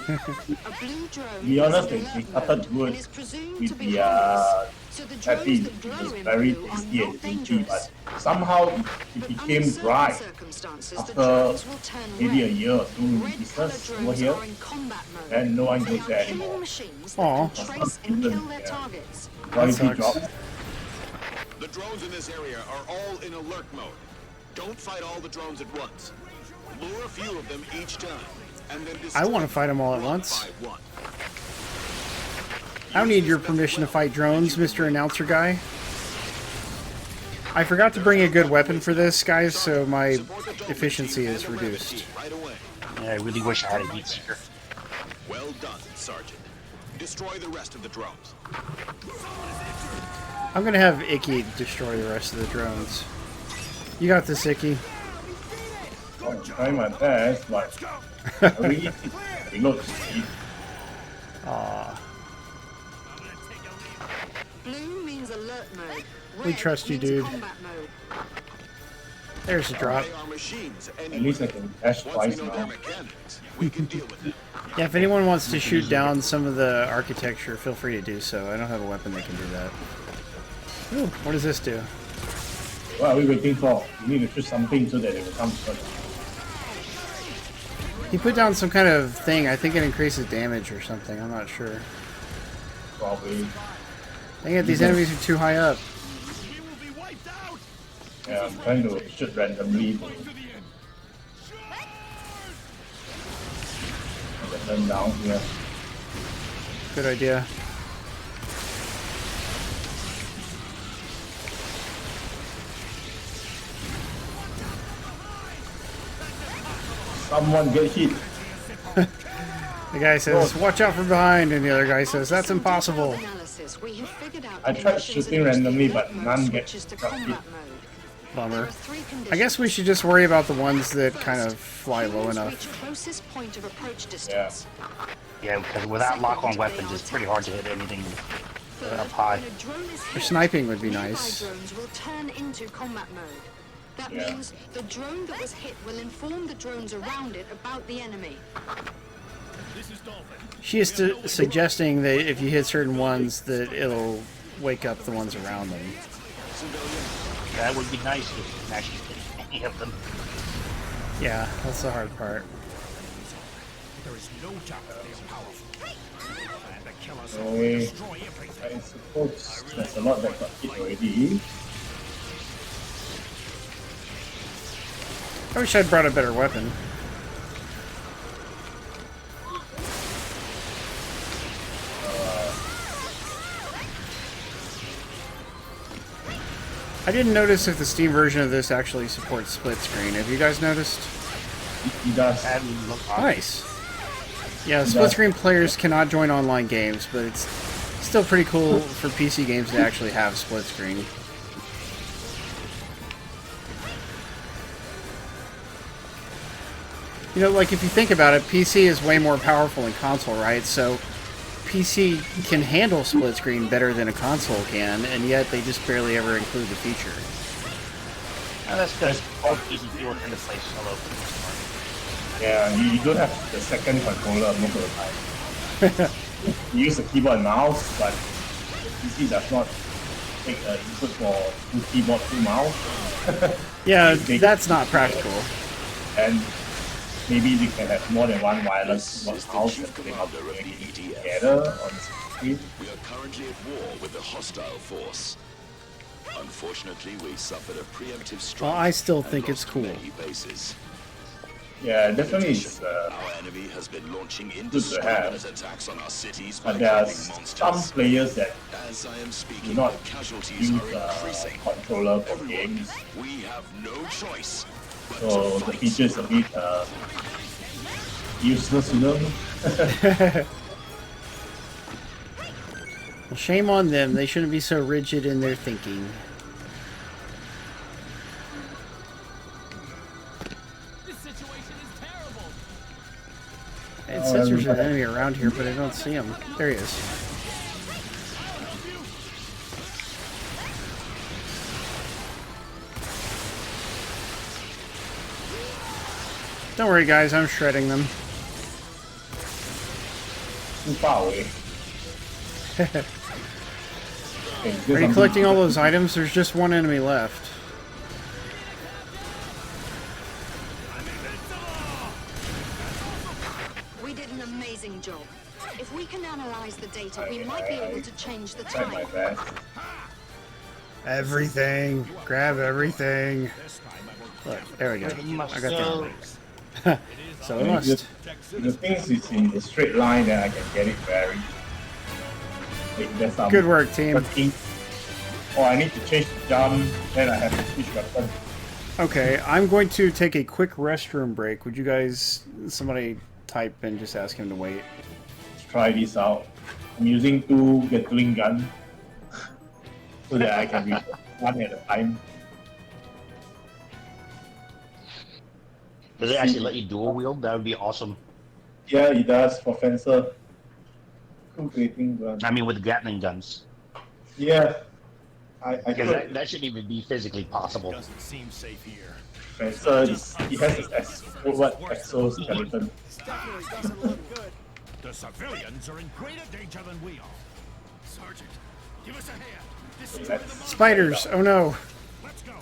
A blue drone To be honest, is they alert started mode good and is presumed with to be the harmless. So the patty. drones that It glow was in very blue are tasty not and juicy, dangerous. but somehow it But became under dry certain circumstances, the after drones will turn maybe a red. year or two in Red business color over drones here, are in combat mode. and no one They goes are there killing anymore. machines Aw. that can trace and kill their Yeah. targets. Quality sucks. drop. The drones in this area are all in alert mode. Don't fight all the drones at once. Lure a few of them each time, and then I want to fight them all at once. I don't need your permission to fight drones, Mr. Announcer Guy. I forgot to bring a good weapon for this, guys, so my efficiency is reduced. Yeah, I really wish I had a heat seeker. Well done, Sergeant. Destroy the rest of the drones. I'm gonna have Icky destroy the rest of the drones. You got this, Icky. I'm trying my best, but I really reload the speed. Aw. Blue means alert mode. We Red trust you, means dude. combat mode. There's a drop. They are machines At anyway. least I can dash Once twice we know their now. mechanics, we can deal with them. Yeah, if anyone wants to shoot down some of the architecture, feel free to do so. I don't have a weapon that can do that. Ooh, what does this do? What are we waiting for? We need to shoot something so that it will come first. He put down some kind of thing. I think it increases damage or something. I'm not sure. Probably. Dang it, these enemies are too high up. Yeah, I'm trying to shoot randomly. Get them down here. Good idea. Someone get hit. The guy says, watch out from behind, and the other guy says, that's impossible. Analysis, we have figured out I the tried emissions shooting in which the randomly, alert but mode none get switches to got hit. combat mode. There Bummer. are three I guess we conditions. should just worry about the ones that kind of fly low Humans enough. reach closest point of approach distance. Yeah, because without lock-on weapons, it's pretty hard to hit anything up high. When a drone is Or hit, sniping would be nearby nice. drones will turn into combat mode. That Yeah. means the drone that was hit will inform the drones around it about the enemy. She is suggesting that if you hit certain ones, that it'll wake up the ones around them. That would be nice if you can actually hit any of them. Yeah, that's the hard part. There is no doubt that they are powerful. And the killers will Okay. destroy everything. I suppose there's a lot that got hit already. I wish I'd brought a better weapon. I didn't notice if the Steam version of this actually supports split screen. Have you guys noticed? He does. That would look awesome. Nice. Yeah, split screen players cannot join online games, but it's still pretty cool for PC games to actually have split screen. You know, like if you think about it, PC is way more powerful than console, right? So PC can handle split screen better than a console can, and yet they just barely ever include the feature. No, that's because all PC people tend to play solo for the most part. Yeah, you don't have the second controller most of the time. You use the keyboard and mouse, but the PC does not take input for 2 keyboard, 2 mouse. Yeah, that's not practical. And maybe they can have more than one wireless mouse and they have to communicate together on the screen. We are currently at war with a hostile force. Unfortunately, we suffered a preemptive strike. Well, I still and think it's lost cool. many bases. Yeah, definitely it's Our enemy has been launching good to indiscriminate have. attacks on our cities by But there are killing some monsters. players that As I am do speaking, not the casualties use are increasing. controller for Everyone, games, we have no choice but so to the fight. feature is a bit useless, you know. Well, shame on them. They shouldn't be so rigid in their thinking. This situation is terrible. It says there's an enemy around here, but I don't see him. There he is. Don't worry, guys. I'm shredding them. Too far away. Are you collecting all those items? There's just one enemy left. We did an amazing job. If we can analyze the data, we might be able to change the Tried my time. best. Everything. Grab everything. Look, there we go. I got the enemy. So we must. The thing is, it's in the straight line that I can get it very. Like, there's some Good work, team. working. Oh, I need to change the jump, then I have to switch weapon. Okay, I'm going to take a quick restroom break. Would you guys, somebody type and just ask him to wait? Let's try this out. I'm using 2 Gatling gun so that I can reach one at a time. Does it actually let you dual wield? That would be awesome. Yeah, it does for fencer. 2 Gatling gun. I mean, with Gatling guns. Yeah. I Because could. that shouldn't even be physically possible. Doesn't seem safe here. Fencer, he has his exoskeleton. Definitely doesn't look good. The civilians are in greater danger than we are. Sergeant, give us a hand. Destroy the monster. Spiders! Oh no! Let's go.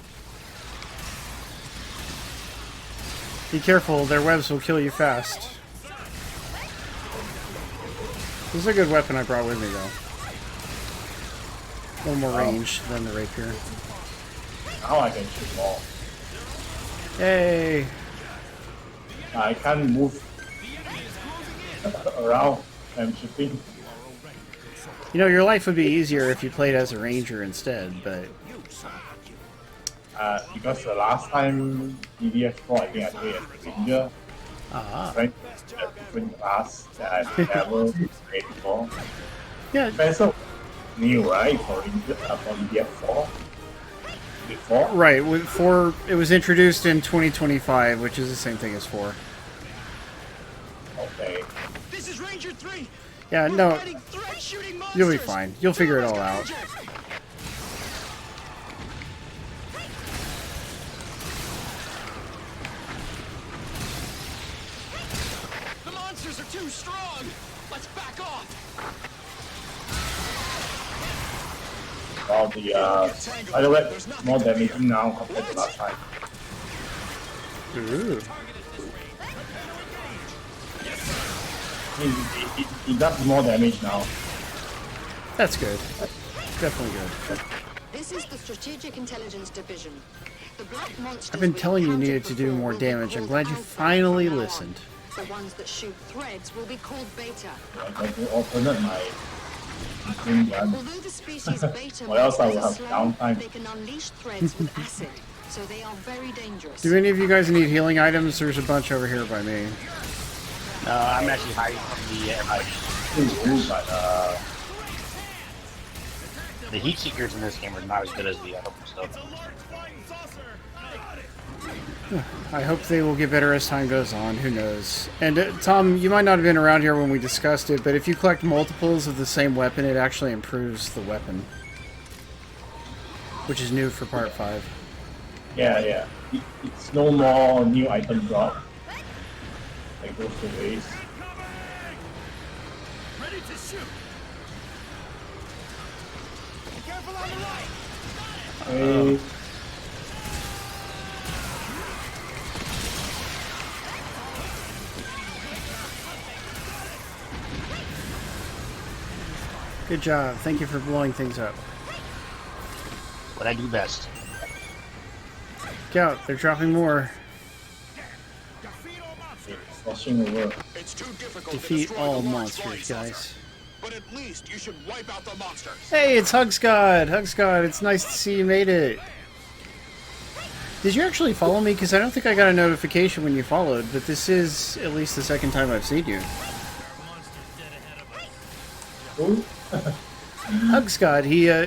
Be careful, their webs will kill you fast. This is a good weapon I brought with me, though. A little more range than the rapier. Now I can shoot more. Yay! I can't move around. I'm shooting. You know, your life would be easier if you played as a ranger instead, but... Because the last time DDF4, I think I played as a ranger. Right? A different class that I've never played before. Yeah. Fencer new, right? For DDF4. Before? Right, with 4, it was introduced in 2025, which is the same thing as 4. Okay. This is Ranger 3. Yeah, We're no, fighting threat-shooting monsters. you'll be fine. You'll figure it all out. The monsters are too strong. Let's back off. Well, the spider web is more damaging now compared to last time. Ooh. It does more damage now. That's good. Definitely good. This is the Strategic Intelligence Division. The black monsters I've been we telling you encountered needed to do before more will be damage. I'm called glad you Alpha finally from now on. listened. The ones that shoot threads will be called Beta. I got to alternate my green gun. Although the species Beta Or else I will monsters have are slow, downtime. they can unleash threads with acid, so they are very dangerous. Do any of you guys need healing items? There's a bunch over here by me. I'm actually hiding from the the heat seekers in this game are not as good as the other stuff. I hope they will get better as time goes on. Who knows? And Tom, you might not have been around here when we discussed it, but if you collect multiples of the same weapon, it actually improves the weapon, which is new for Part 5. Yeah. It's no more new item drop. Like those 2 ways. Ready to shoot. Be careful on the right. Hey. Good job. Thank you for blowing things up. What I do best. Look out, they're dropping more. Defeat Washing over. It's too difficult Defeat to destroy all the large monsters, flying saucer. guys. But at least you should wipe out the monsters. Hey, it's Hugscod! Hugscod, it's nice to see you made it. Did you actually follow me? Because I don't think I got a notification when you followed, but this is at least the second time I've seen you. Who? Hugscod,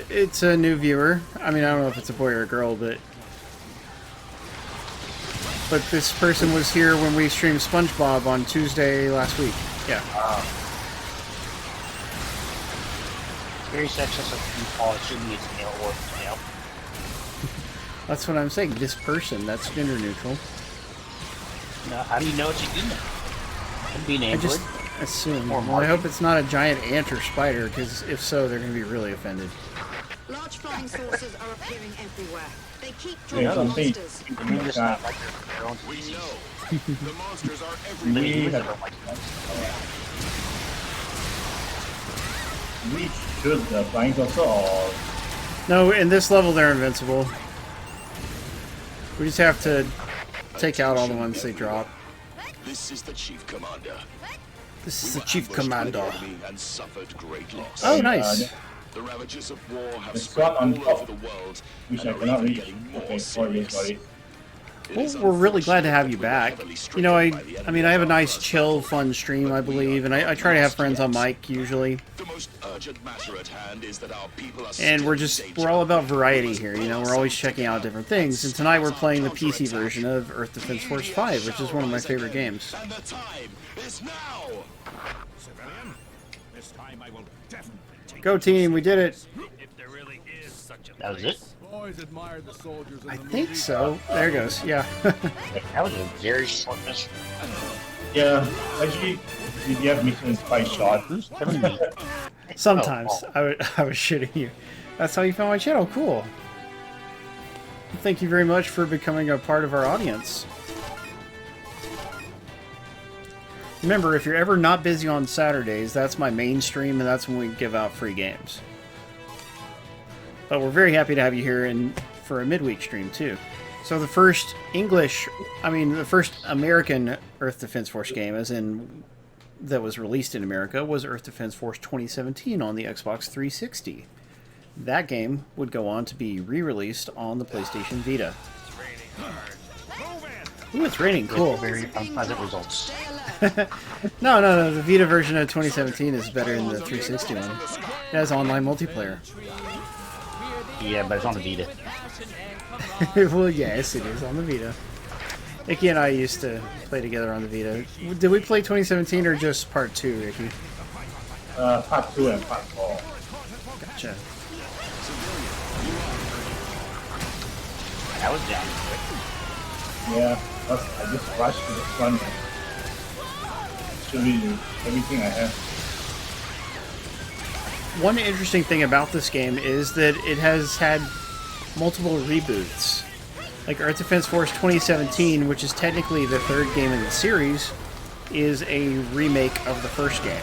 it's a new viewer. I mean, I don't know if it's a boy or a girl, but this person was here when we streamed SpongeBob on Tuesday last week. Yeah. Very sexist of you call assuming it's male or female. That's what I'm saying. This person, that's gender neutral. No, how do you know it's a female? Could be an I android. just assume. Or Well, I hope it's not a giant ant or spider, because if so, they're going to be really offended. Large flying saucers are appearing everywhere. They keep Yeah, drawing something. monsters. I mean, it's not like their own We species. know. The monsters are Living everywhere. humans don't like that. We shoot the flying saucer or No, in this level, they're invincible. We just have to take out all the ones they drop. This is the chief commander. This We is the were chief ambushed by the commander. enemy and suffered great loss. Oh, nice. The ravages of war have the spread spot on all top, over the world, which and I are cannot even reach. getting more Okay, sorry. serious. It is Well, we're really glad to have you unfortunate back. that we were heavily You know, I stricken by the I mean, I have a enemy nice, chill, fun stream, I believe, and I try to have friends on mic, usually. The most urgent matter at hand is that our people are And still we're in just, danger. we're all about variety here, you know, we're always checking out different things. And tonight we're playing the PC version of Earth Defense Force 5, which is one of my favorite games. And the time is now. Civilian, this time I will definitely take Go team, we did it! If there really is such a That was it? Always admired the soldiers in I the think movie. so. There it goes, yeah. That was a very short mission. Yeah, actually, BDF mission is quite short. Who's telling me? Sometimes. Oh, I was shitting you. That's how you found my channel, cool. Thank you very much for becoming a part of our audience. Remember, if you're ever not busy on Saturdays, that's my main stream, and that's when we give out free games. But we're very happy to have you here for a midweek stream, too. So the first the first American Earth Defense Force game, as in that was released in America, was Earth Defense Force 2017 on the Xbox 360. That game would go on to be re-released on the PlayStation Vita. Ooh, it's raining. Cool. Very unpleasant results. No. The Vita version of 2017 is better than the 360 one. It has online multiplayer. Yeah, but it's on the Vita. Well, yes, it is on the Vita. Icky and I used to play together on the Vita. Did we play 2017 or just part 2, Icky? Part 2 and part 4. Gotcha. That was down quick. Yeah, I just rushed to the front and show you everything I have. One interesting thing about this game is that it has had multiple reboots. Like Earth Defense Force 2017, which is technically the third game in the series, is a remake of the first game.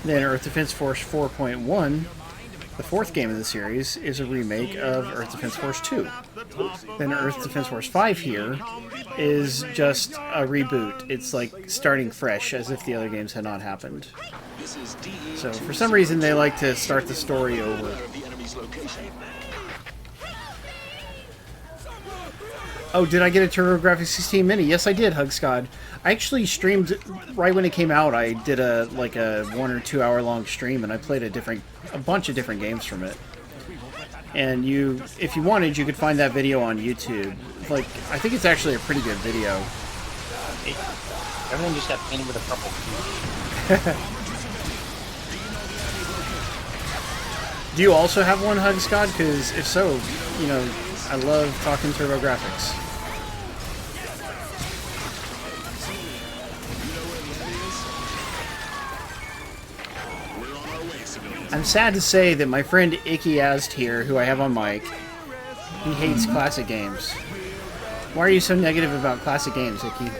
Then Earth Defense Force 4.1, the fourth game in the series, is a remake of Earth Defense Force 2. Then Earth Defense Force 5 here is just a reboot. It's like starting fresh, as if the other games had not happened. So for some reason they like to start the story over. Oh, did I get a TurboGrafx 16 Mini? Yes, I did, Hugscod. I actually streamed right when it came out. I did a 1 or 2 hour long stream, and I played a bunch of different games from it. And if you wanted, you could find that video on YouTube. Like, I think it's actually a pretty good video. Everyone just got painted with a purple hue. Do you also have one, Hugscod? Because if so, you know, I love talking TurboGrafx. I'm sad to say that my friend IccyAsd here, who I have on mic, he hates classic games. Why are you so negative about classic games, Icky?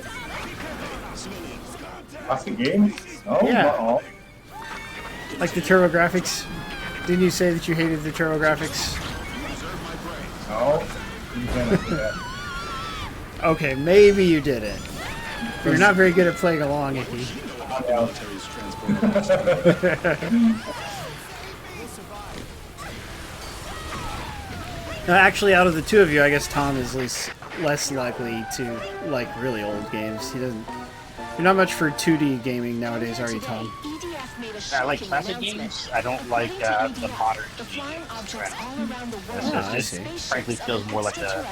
Classic games? No, Yeah. not all. Like the TurboGrafx? Didn't you say that you hated the TurboGrafx? No, you cannot do that. Okay, maybe you didn't. But you're not very good at playing along, Icky. No, actually, out of the two of you, I guess Tom is less likely to like really old games. He doesn't. You're not much for 2D gaming nowadays, are you, Tom? I like classic games. I don't like the modern games. It frankly feels more like a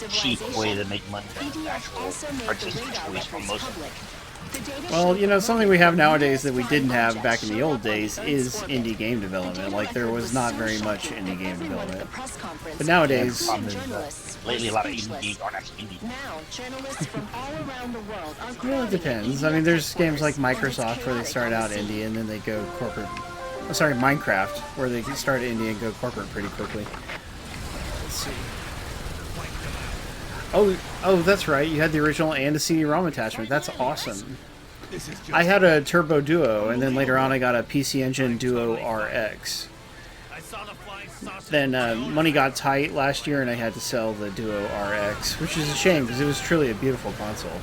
cheap way to make money than an actual artistic choice for most of it. Well, you know, something we have nowadays that we didn't have back in the old days is indie game development. Like, there was not very much indie game development. But nowadays... lately, a lot of indie games aren't actually indie. Well, it depends. I mean, there's games like Microsoft where they start out indie and then they go corporate. Oh, sorry, Minecraft, where they start indie and go corporate pretty quickly. Let's see. Oh, that's right. You had the original and a CD-ROM attachment. That's awesome. I had a Turbo Duo, and then later on I got a PC Engine Duo RX. Then money got tight last year, and I had to sell the Duo RX, which is a shame because it was truly a beautiful console.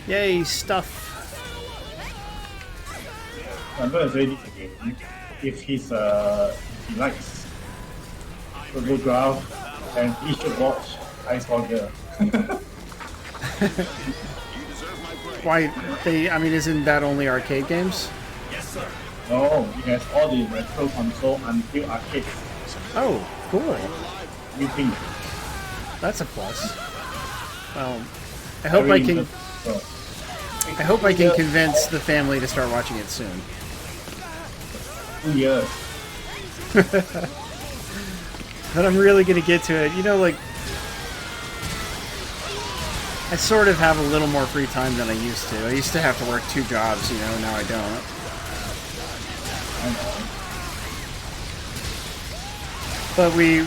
Yay, stuff! I'm gonna say this again. If he likes photograph, and he should watch Ice Hogger. Why? I mean, isn't that only arcade games? Yes, sir. No, he has all the retro console until arcade. Oh, cool. You think? That's a plus. Well, I hope I can. I hope I can convince the family to start watching it soon. 2 years. But I'm really gonna get to it. You know, like, I sort of have a little more free time than I used to. I used to have to work 2 jobs, you know, now I don't. But we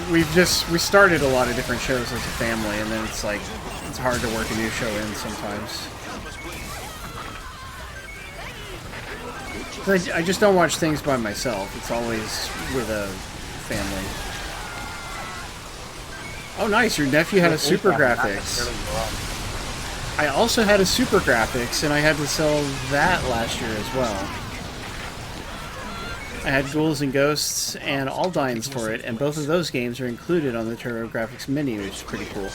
started a lot of different shows as a family, and then it's like, it's hard to work a new show in sometimes. I just don't watch things by myself. It's always with a family. Oh, nice. Your nephew had a Super Graphics. I also had a Super Graphics, and I had to sell that last year as well. I had Ghouls and Ghosts and Aldines for it, and both of those games are included on the TurboGrafx menu, which is pretty cool.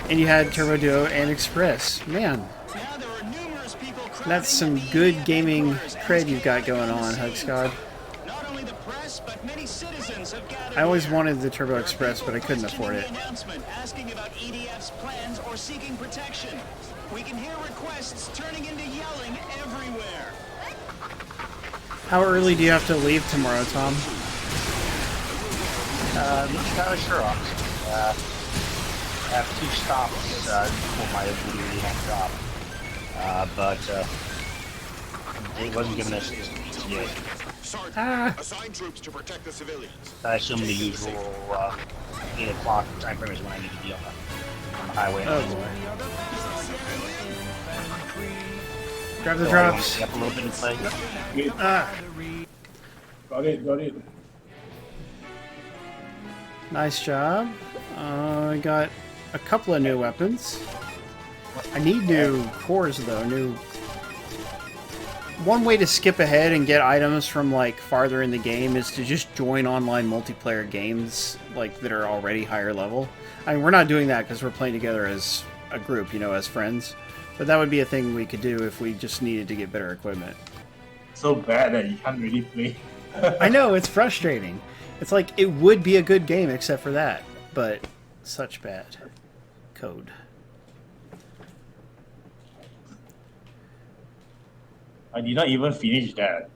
And you had Turbo Duo and Express. Man, that's some good gaming cred you've got going on, Hugscod. I always wanted the Turbo Express, but I couldn't afford it. Asking about EDF's plans or seeking protection. We can hear requests turning into yelling everywhere. How early do you have to leave tomorrow, Tom? Not entirely sure, honestly. I have 2 stops for my really long job. But it wasn't given us this yet. Assign troops to protect the civilians. I assume the usual 8 o'clock time frame is when I need to be on the highway. Oh boy. Grab the drops. Up a little bit and play. Got it. Nice job. I got a couple of new weapons. I need new cores though. One way to skip ahead and get items from like farther in the game is to just join online multiplayer games like that are already higher level. I mean, we're not doing that because we're playing together as a group, you know, as friends. But that would be a thing we could do if we just needed to get better equipment. So bad that you can't really play. I know, it's frustrating. It's like, it would be a good game except for that, but such bad code. I did not even finish that.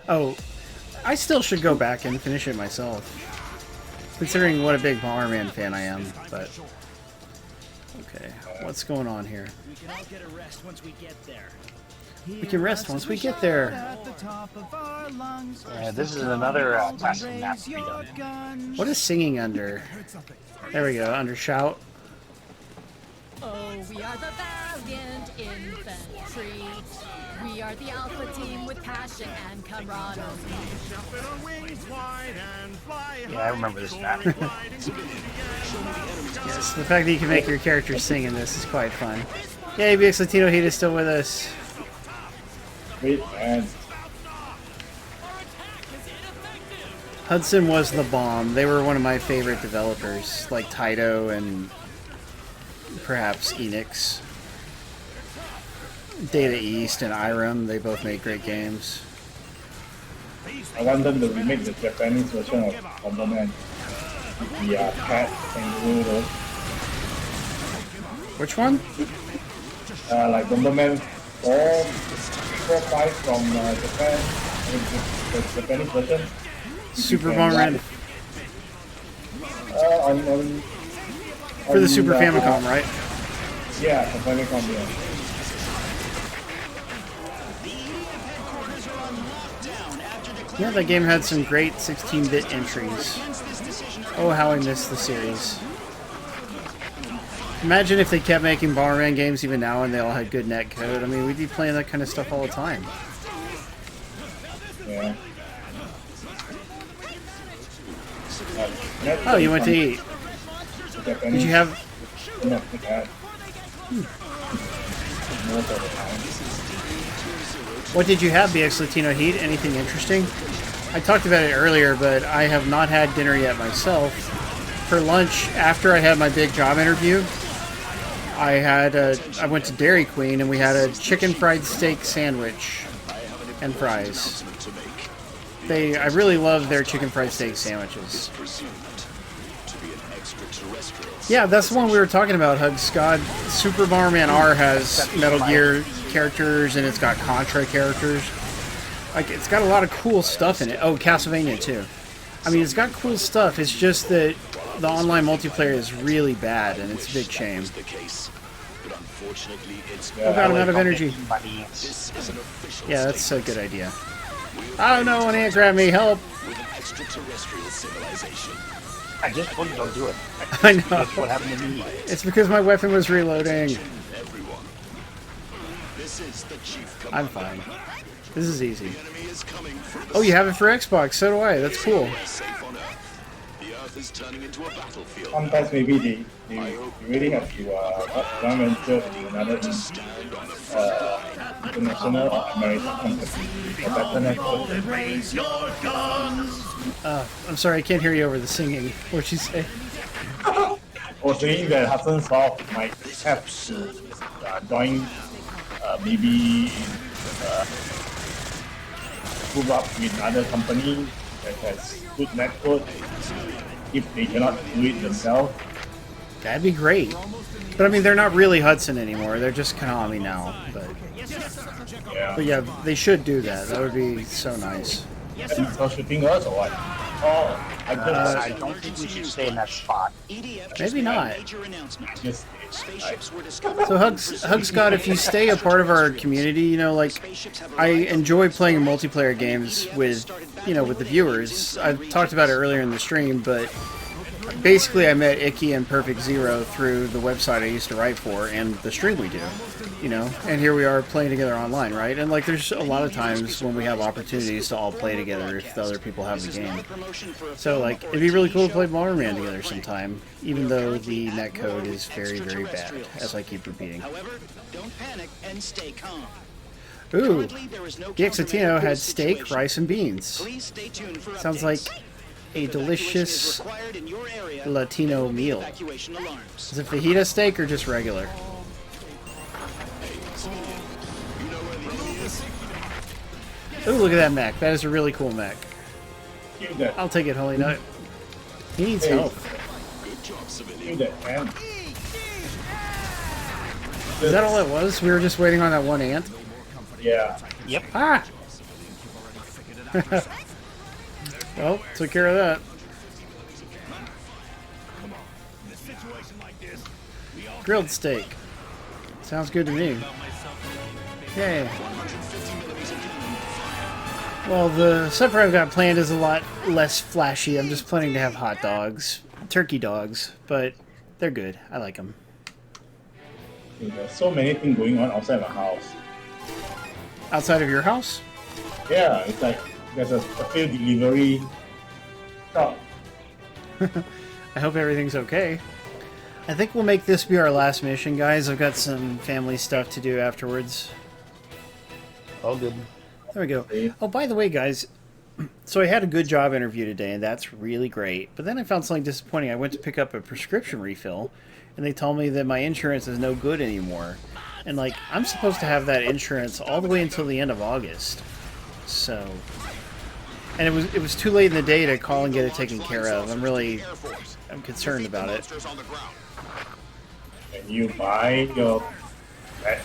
Oh, I still should go back and finish it myself. Considering what a big Bomberman fan I am, but... Okay, what's going on here? We can all get a rest once we get there. We can rest once we get there. Yeah, this is another classic map to be done. What is singing under? There we go, under shout. Oh, we are the valiant infantry. We are the Alpha team with passion and camaraderie. Yeah, I remember this map. Yes, the fact that you can make your character sing in this is quite fun. Yay, BX Latino Heat is still with us. Wait, and Hudson was the bomb. They were one of my favorite developers, like Taito and perhaps Enix. Data East and Irem, they both made great games. I want them to remake the Japanese version of Bomberman. The cat kangaroo though. Which one? Like Bomberman 4, 5 from Japan. I mean, the Japanese version. Super Bomberman. For the on Super Famicom, right? Yeah, the Famicom, yeah. Yeah, that game had some great 16-bit entries. Oh, how I miss the series. Imagine if they kept making Bomberman games even now and they all had good net code. I mean, we'd be playing that kind of stuff all the time. Yeah. Oh, you went to eat. Did you have... No, What did you have, BX Latino Heat? Anything interesting? I talked about it earlier, but I have not had dinner yet myself. For lunch, after I had my big job interview, I went to Dairy Queen and we had a chicken fried steak sandwich and fries. I really love their chicken fried steak sandwiches. Yeah, that's the one we were talking about, Hug Scott. Super Bomberman R has Metal Gear characters and it's got Contra characters. Like, it's got a lot of cool stuff in it. Oh, Castlevania too. I mean, it's got cool stuff. It's just that the online multiplayer is really bad and it's a big shame. Oh god, I'm out of energy. Yeah, that's a good idea. Oh no, an ant grabbed me, help! I just told you don't do it. I know. That's what happened to me. It's because my weapon was reloading. I'm fine. This is easy. Oh, you have it for Xbox, so do I. That's cool. Sometimes maybe they really have to run venture to another international or American company for better network. Raise your guns! I'm sorry, I can't hear you over the singing. What'd you say? Or saying that Hudson Soft might have to join maybe move up with another company that has good network if they cannot do it themselves. That'd be great. But I mean, they're not really Hudson anymore. They're just Konami now. But yeah, they should do that. That would be so nice. So shooting us or what? Oh, I don't think we should stay in that spot. Maybe not. Yes. So Hug Scott, if you stay a part of our community, you know, like, I enjoy playing multiplayer games with, you know, with the viewers. I've talked about it earlier in the stream, but basically I met Icky and PerfectZer0 through the website I used to write for and the stream we do, you know, and here we are playing together online, right? And like, there's a lot of times when we have opportunities to all play together if the other people have the game. So like, it'd be really cool to play Bomberman together sometime, even though the netcode is very, very bad, as I keep repeating. Ooh, Giexatino had steak, rice, and beans. Sounds like a delicious Latino meal. Is it fajita steak or just regular? Ooh, look at that mech. That is a really cool mech. I'll take it, Holy Nut. He needs help. Is that all it was? We were just waiting on that one ant? Yeah. Yep. Ah! Well, took care of that. Grilled steak. Sounds good to me. Yay. Well, the supper I've got planned is a lot less flashy. I'm just planning to have hot dogs. Turkey dogs, but they're good. I like them. There's so many things going on outside my house. Outside of your house? Yeah, it's like there's a field delivery shop. I hope everything's okay. I think we'll make this be our last mission, guys. I've got some family stuff to do afterwards. All good. There we go. Oh, by the way, guys, so I had a good job interview today, and that's really great. But then I found something disappointing. I went to pick up a prescription refill, and they told me that my insurance is no good anymore. And, like, I'm supposed to have that insurance all the way until the end of August. So... And it was too late in the day to call and get it taken care of. I'm concerned about it. Can you buy your pet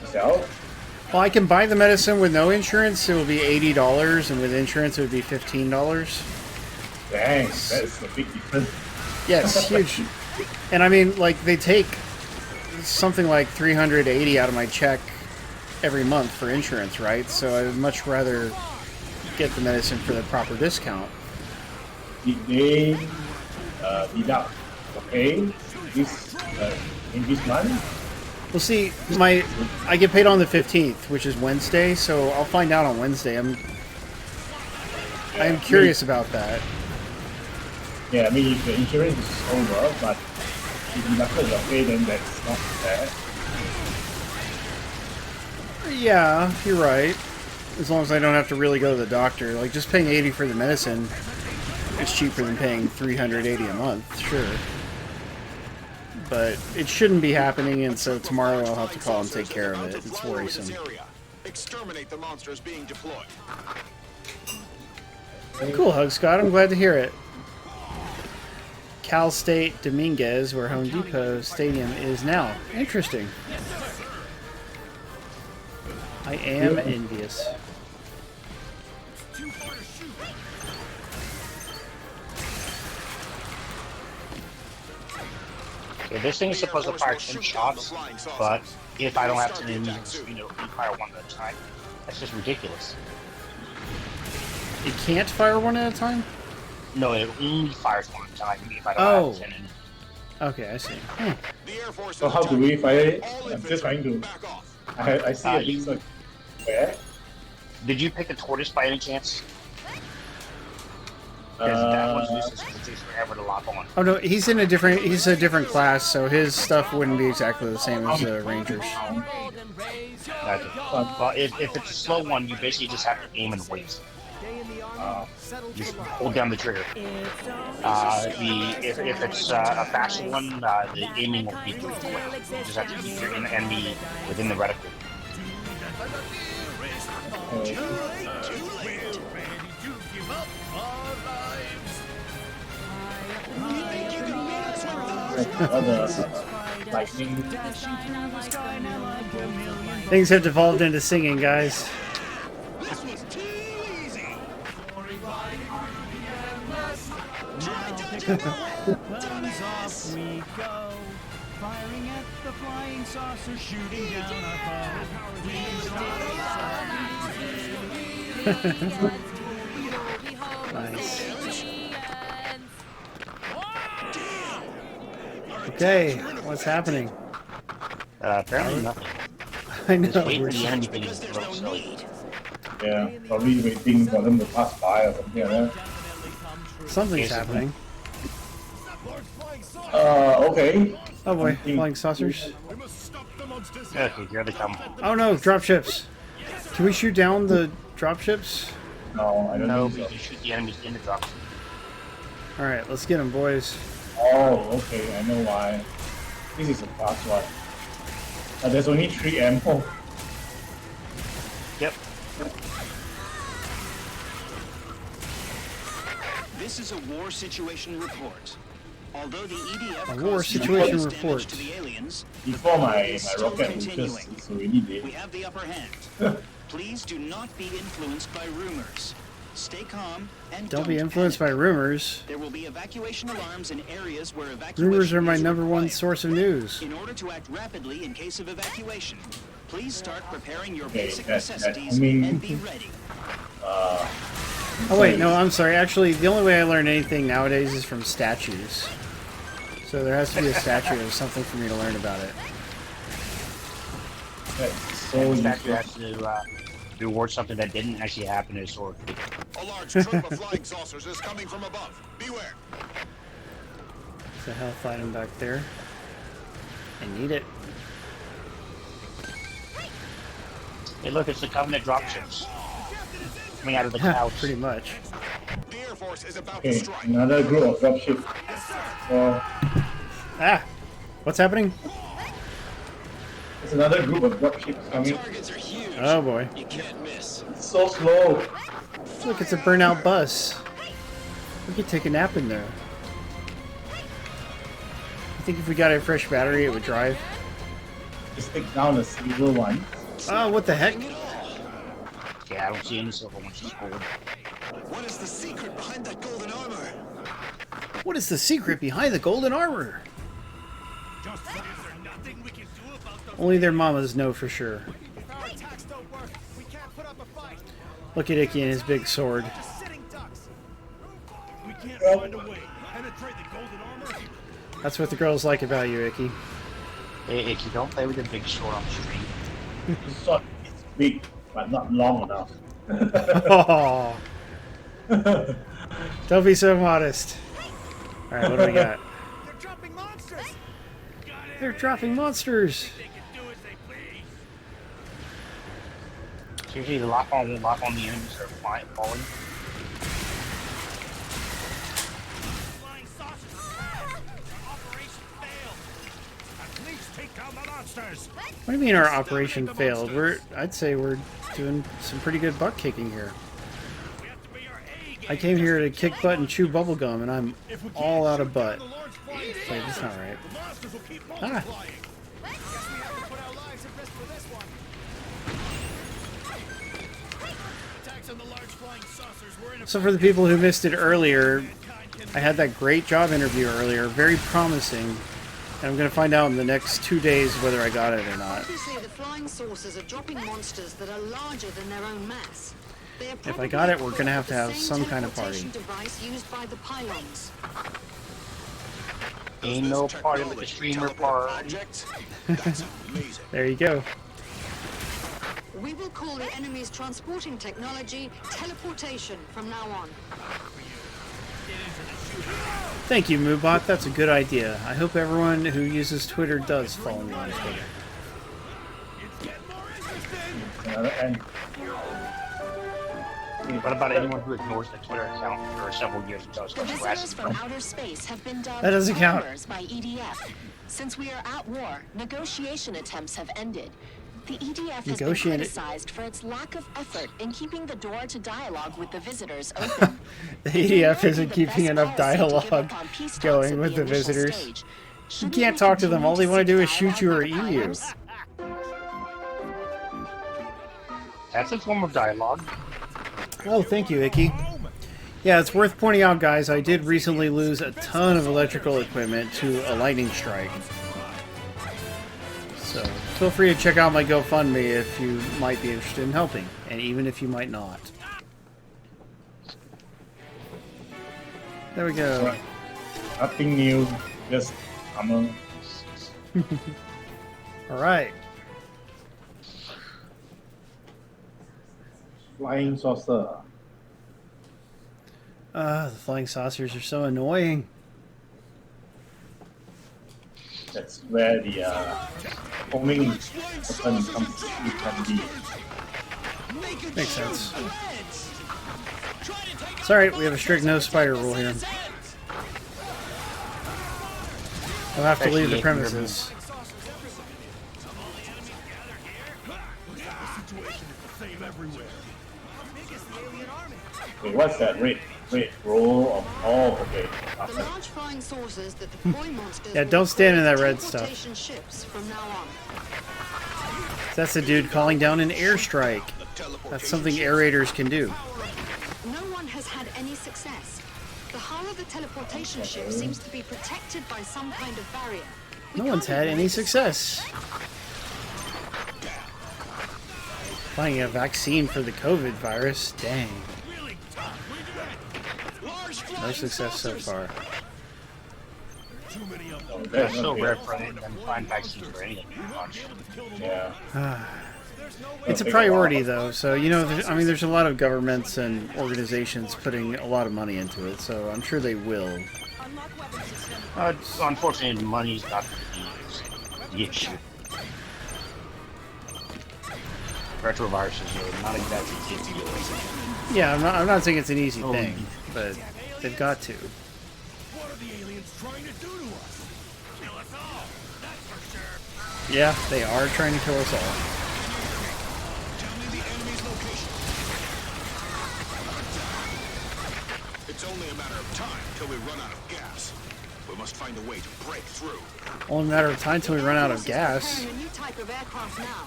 yourself? Well, I can buy the medicine with no insurance. It will be $80, and with insurance it would be $15. Dang, that's a big difference. Yes, huge. And I mean, like, they take something like $380 out of my check every month for insurance, right? So I would much rather get the medicine for the proper discount. Did they deduct okay this in this month? Well, see, I get paid on the 15th, which is Wednesday, so I'll find out on Wednesday. I am curious about that. Yeah, I mean, if the insurance is over, but if you deducted okay, then that's not bad. Yeah, you're right. As long as I don't have to really go to the doctor. Like, just paying $80 for the medicine is cheaper than paying $380 a month, sure. But it shouldn't be happening, and so tomorrow I'll have to call and take care of it. It's worrisome. Exterminate the monsters being deployed. Cool, Hug Scott. I'm glad to hear it. Cal State Dominguez, where Home Depot Stadium is now. Interesting. I am envious. Yeah, this thing is supposed to fire 10 shots, but if I don't have 10 enemies, you fire one at a time. That's just ridiculous. It can't fire one at a time? No, it only fires one at a time if I don't have 10 enemies. Okay, I see. So how do we fire it? I'm just trying to... I see it looks like... Where? Did you pick a tortoise by any chance? Because that one's useless because it takes forever to lock on. Oh no, he's a different class, so his stuff wouldn't be exactly the same as the Rangers. Gotcha. Well, if it's a slow one, you basically just have to aim and wait. Just hold down the trigger. If it's a faster one, the aiming will be pretty quick. You just have to keep your enemy within the reticle. Lightning. Things have devolved into singing, guys. Guns off we go, firing at the flying saucer, shooting down our foe. Nice. Okay, what's happening? Apparently nothing. I know. Just wait for the enemy thing to grow silly. Yeah, probably waiting for them to pass by or something like that. Something's happening. Okay. Oh boy, flying saucers. Okay, here they come. Oh no, dropships. Can we shoot down the dropships? No, I don't know. think so. We can shoot the enemies in the dropship. Alright, let's get them, boys. Oh, okay, I know why. This is a fast one. There's only 3 ammo. Yep. This is a war situation report. Although the EDF A war situation report. to the aliens, Before my rocket launches, it's already dead. we have the upper hand. Please do not be influenced by rumors. Stay calm and Don't be influenced by rumors. There will be evacuation alarms in areas where evacuation Rumors are my is number one required. source of news. In order to act rapidly in case of evacuation, please start preparing your Okay, basic that's necessities I mean, and be ready. Oh wait, no, I'm sorry. Actually, the only way I learn anything nowadays is from statues. So there has to be a statue or something for me to learn about it. Let's So And the fact you useless. have to reward something that didn't actually happen historically. A large troop of flying saucers is coming from above. Beware. There's a health item back there. I need it. Hey, look, it's the Covenant dropships coming out of the clouds. Pretty much. The Air Force is about to Okay, strike. another group of dropship. Well, Ah! What's happening? there's another group of dropships coming. Targets are huge. Oh boy. You can't miss. It's so slow. Look, it's a burnout bus. We could take a nap in there. I think if we got a fresh battery, it would drive. Just take down the silver one. Oh, what the heck? Yeah, I don't see any silver ones just forward. What is the secret behind that golden armor? What is the secret behind the golden armor? Just is there nothing we can do about the Only their mamas know for sure. If our attacks don't work, we can't put up a fight. Look at Icky and his big sword. Sitting ducks. We can't find a way to penetrate the golden armor. That's what the girls like about you, Icky. Hey, if you don't play with a big sword on the street, The sword is big, but not long enough. Oh, don't be so modest. All right, what do we got? They're dropping monsters. They're dropping monsters. They can do as they please. seriously, the lock on the enemies are falling. Flying saucers. Operation failed. At least take down the monsters. What do you mean our operation failed? I'd say we're doing some pretty good butt kicking here. We have to be our A game. I came here to kick butt and chew bubblegum, and I'm all out of butt. Wait, that's not right. The monsters will keep Ah. multiplying. Guess we have to put our lives at risk for this one. Attacks on the large flying saucers were in So for the people who missed it earlier, I had that great job interview earlier, very promising. And I'm going to find out in the next 2 days whether I got it or not. Obviously, the flying saucers are dropping monsters that are larger than their own mass. They are If I got it, we're probably going to have to the have same some kind of party. teleportation device used by the pylons. Ain't no party like a streamer party. Objects? That's amazing. There you go. We will call the enemy's transporting technology teleportation from now on. Thank you, Moobot. That's a good idea. I hope everyone who uses Twitter does follow me on Twitter. Another end. What about anyone who ignores the Twitter account for several years until it The starts visitors blasting from them? outer space have been dubbed That doesn't count. followers by EDF. Since we are at war, negotiation attempts have ended. The EDF has been Negotiate- criticized for its lack of effort in keeping the door to dialogue with the visitors open. The It may EDF not be isn't the keeping best enough policy to give dialogue up on peace talks going at with the initial visitors. stage. You Shouldn't can't we talk to them. continue All they want to do is seek shoot you or dialogue eat with you. pylons? That's a form of dialogue. Oh, thank you, Icky. Yeah, it's worth pointing out, guys, I did recently lose a ton of electrical equipment to a lightning strike. So, feel free to check out my GoFundMe if you might be interested in helping, and even if you might not. There we go. Nothing new, just armor. Alright. Flying saucer. The flying saucers are so annoying. That's where the homing weapon comes in handy. Makes sense. Sorry, we have a strict no spider rule here. I'll have to leave the premises. Wait, what's that red roll of? Oh, okay. The large flying saucers that deploy monsters Yeah, will don't stand in that operate red stuff. teleportation ships from now on. That's the dude calling down an airstrike. That's something air raiders can do. No one has had any success. The hull of the teleportation ship seems to be protected by some kind of barrier. We No one's can't had even any make success. Finding a vaccine for the COVID virus. Dang. No success so far. That's so rare for them to find vaccines for anything. pretty much. Yeah. It's a priority, though. So, you know, I mean, there's a lot of governments and organizations putting a lot of money into it, so I'm sure they will. Unfortunately, money's not the issue. Retroviruses are not exactly easy. Yeah, I'm not saying it's an easy thing, but they've got to. What are the aliens trying to do to us? Kill us all, that's for sure. Yeah, they are trying to kill us all. Tell me the enemy's location. It's only a matter of time till we run out of gas. We must find a way to break through. Only a matter of time till we run out of gas. A new type of aircraft now.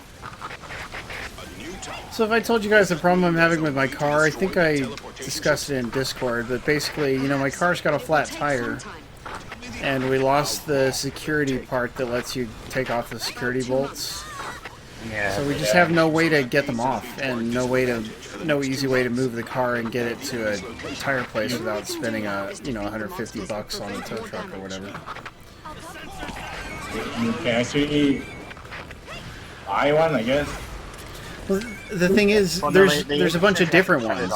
So if I told you guys the problem I'm having with my car, I think I discussed it in Discord, but basically, you know, my car's got a flat tire, and we lost the security part that lets you take off the security bolts. Yeah, So we just have no way to get them off, and no easy way to move the car and get it to a tire place without spending $150 on a tow truck or whatever. You can actually buy one, I guess. Well, the thing is, there's a bunch of different ones.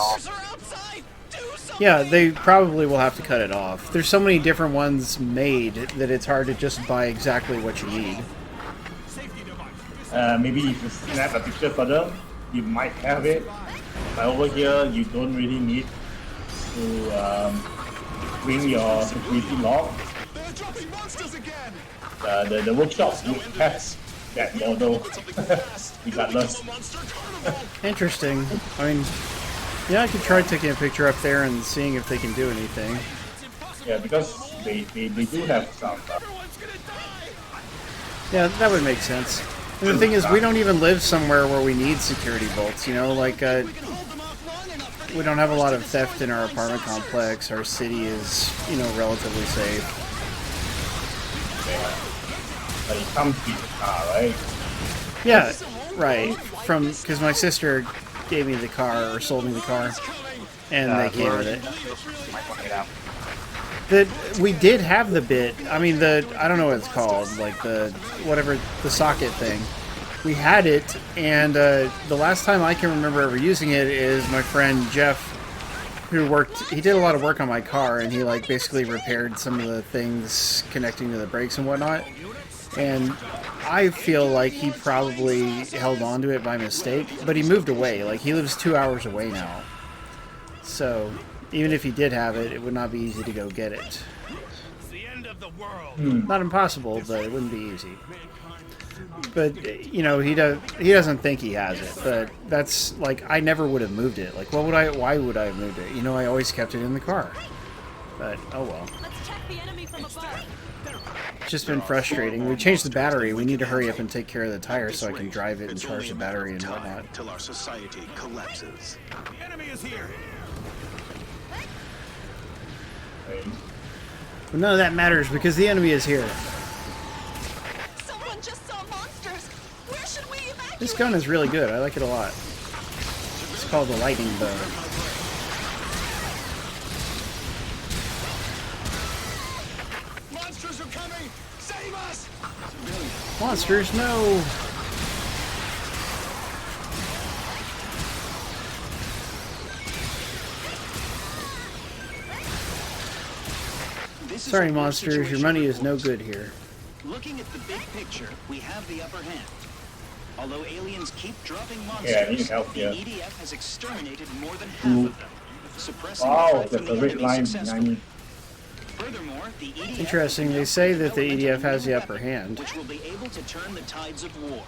Yeah, they probably will have to cut it off. There's so many different ones made that it's hard to just buy exactly what you need. Maybe if you snap a picture for them, you might have it. But over here, you don't really need to bring your security log. They're dropping monsters again. The workshop has that model, regardless. Interesting. I mean, yeah, I could try taking a picture up there and seeing if they can do anything. Yeah, because they do have some. Yeah, that would make sense. And the thing is, we don't even live somewhere where we need security bolts, you know, like, we don't have a lot of theft in our apartment complex. Our city is, you know, relatively safe. But it comes with the car, right? Yeah, right. Because my sister gave me the car, or sold me the car, and they came with it. We did have the bit. I mean, I don't know what it's called, like the socket thing. We had it, and the last time I can remember ever using it is my friend Jeff, who he did a lot of work on my car, and he like basically repaired some of the things connecting to the brakes and whatnot. And I feel like he probably held on to it by mistake, but he moved away. Like, he lives 2 hours away now. So, even if he did have it, it would not be easy to go get it. It's the end of the world. Not impossible, but it wouldn't be easy. But, you know, he doesn't think he has it. But that's, like, I never would have moved it. Like, why would I have moved it? You know, I always kept it in the car. But, oh well. Let's check the enemy from above. It's just been frustrating. We changed the battery. We need to hurry up and take care of the tire so I can drive it and charge the battery and whatnot. Till our society collapses. The enemy is here. But none of that matters because the enemy is here. Someone just saw monsters. Where should we evacuate? This gun is really good. I like it a lot. It's called the lightning bow. Monsters are coming. Save us. Monsters, no! Sorry, monsters, your money is no good here. Looking at the big picture, we have the upper hand. Although aliens keep dropping monsters, Yeah, I need help here. the EDF has exterminated more than half of them, suppressing Wow, the threat there's from a the red enemy line successfully. behind me. Furthermore, the EDF Interesting, they say that the EDF has the upper hand. which will be able to turn the tides of war.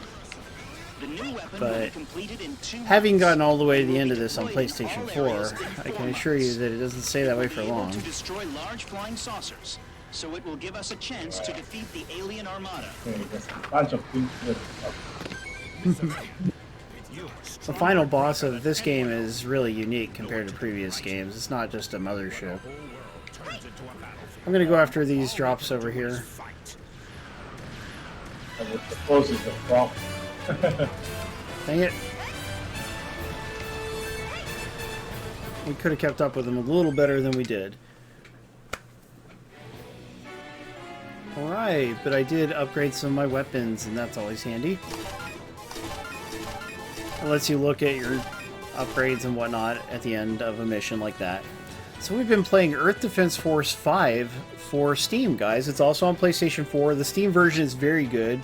The new weapon will be But completed in 2 having months. gotten all the way to the end of this on PlayStation 4, I can assure you that it doesn't stay that way for long. To destroy large flying saucers, so it will give us a chance to defeat the alien armada. Okay, there's a bunch of things here. The final boss of this game is really unique compared to previous games. It's not just a mothership. I'm gonna go after these drops over here. I would suppose it's a frog. Dang it. We could have kept up with them a little better than we did. Alright, but I did upgrade some of my weapons, and that's always handy. It lets you look at your upgrades and whatnot at the end of a mission like that. So we've been playing Earth Defense Force 5 for Steam, guys. It's also on PlayStation 4. The Steam version is very good.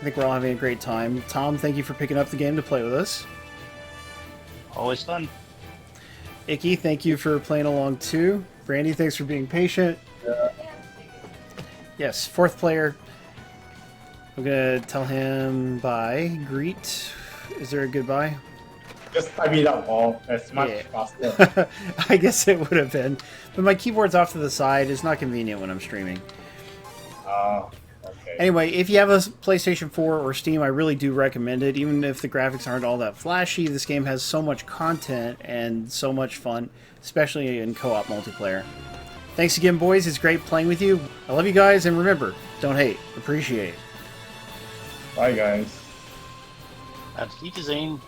I think we're all having a great time. Tom, thank you for picking up the game to play with us. Always fun. Icky, thank you for playing along too. Brandy, thanks for being patient. Yes, fourth player. I'm gonna tell him bye. Greet. Is there a goodbye? Just type it out all. That's much faster. I guess it would have been. But my keyboard's off to the side. It's not convenient when I'm streaming. Okay. Anyway, if you have a PlayStation 4 or Steam, I really do recommend it. Even if the graphics aren't all that flashy, this game has so much content and so much fun, especially in co-op multiplayer. Thanks again, boys. It's great playing with you. I love you guys, and remember, don't hate, appreciate. Bye, guys. Auf Wiedersehen.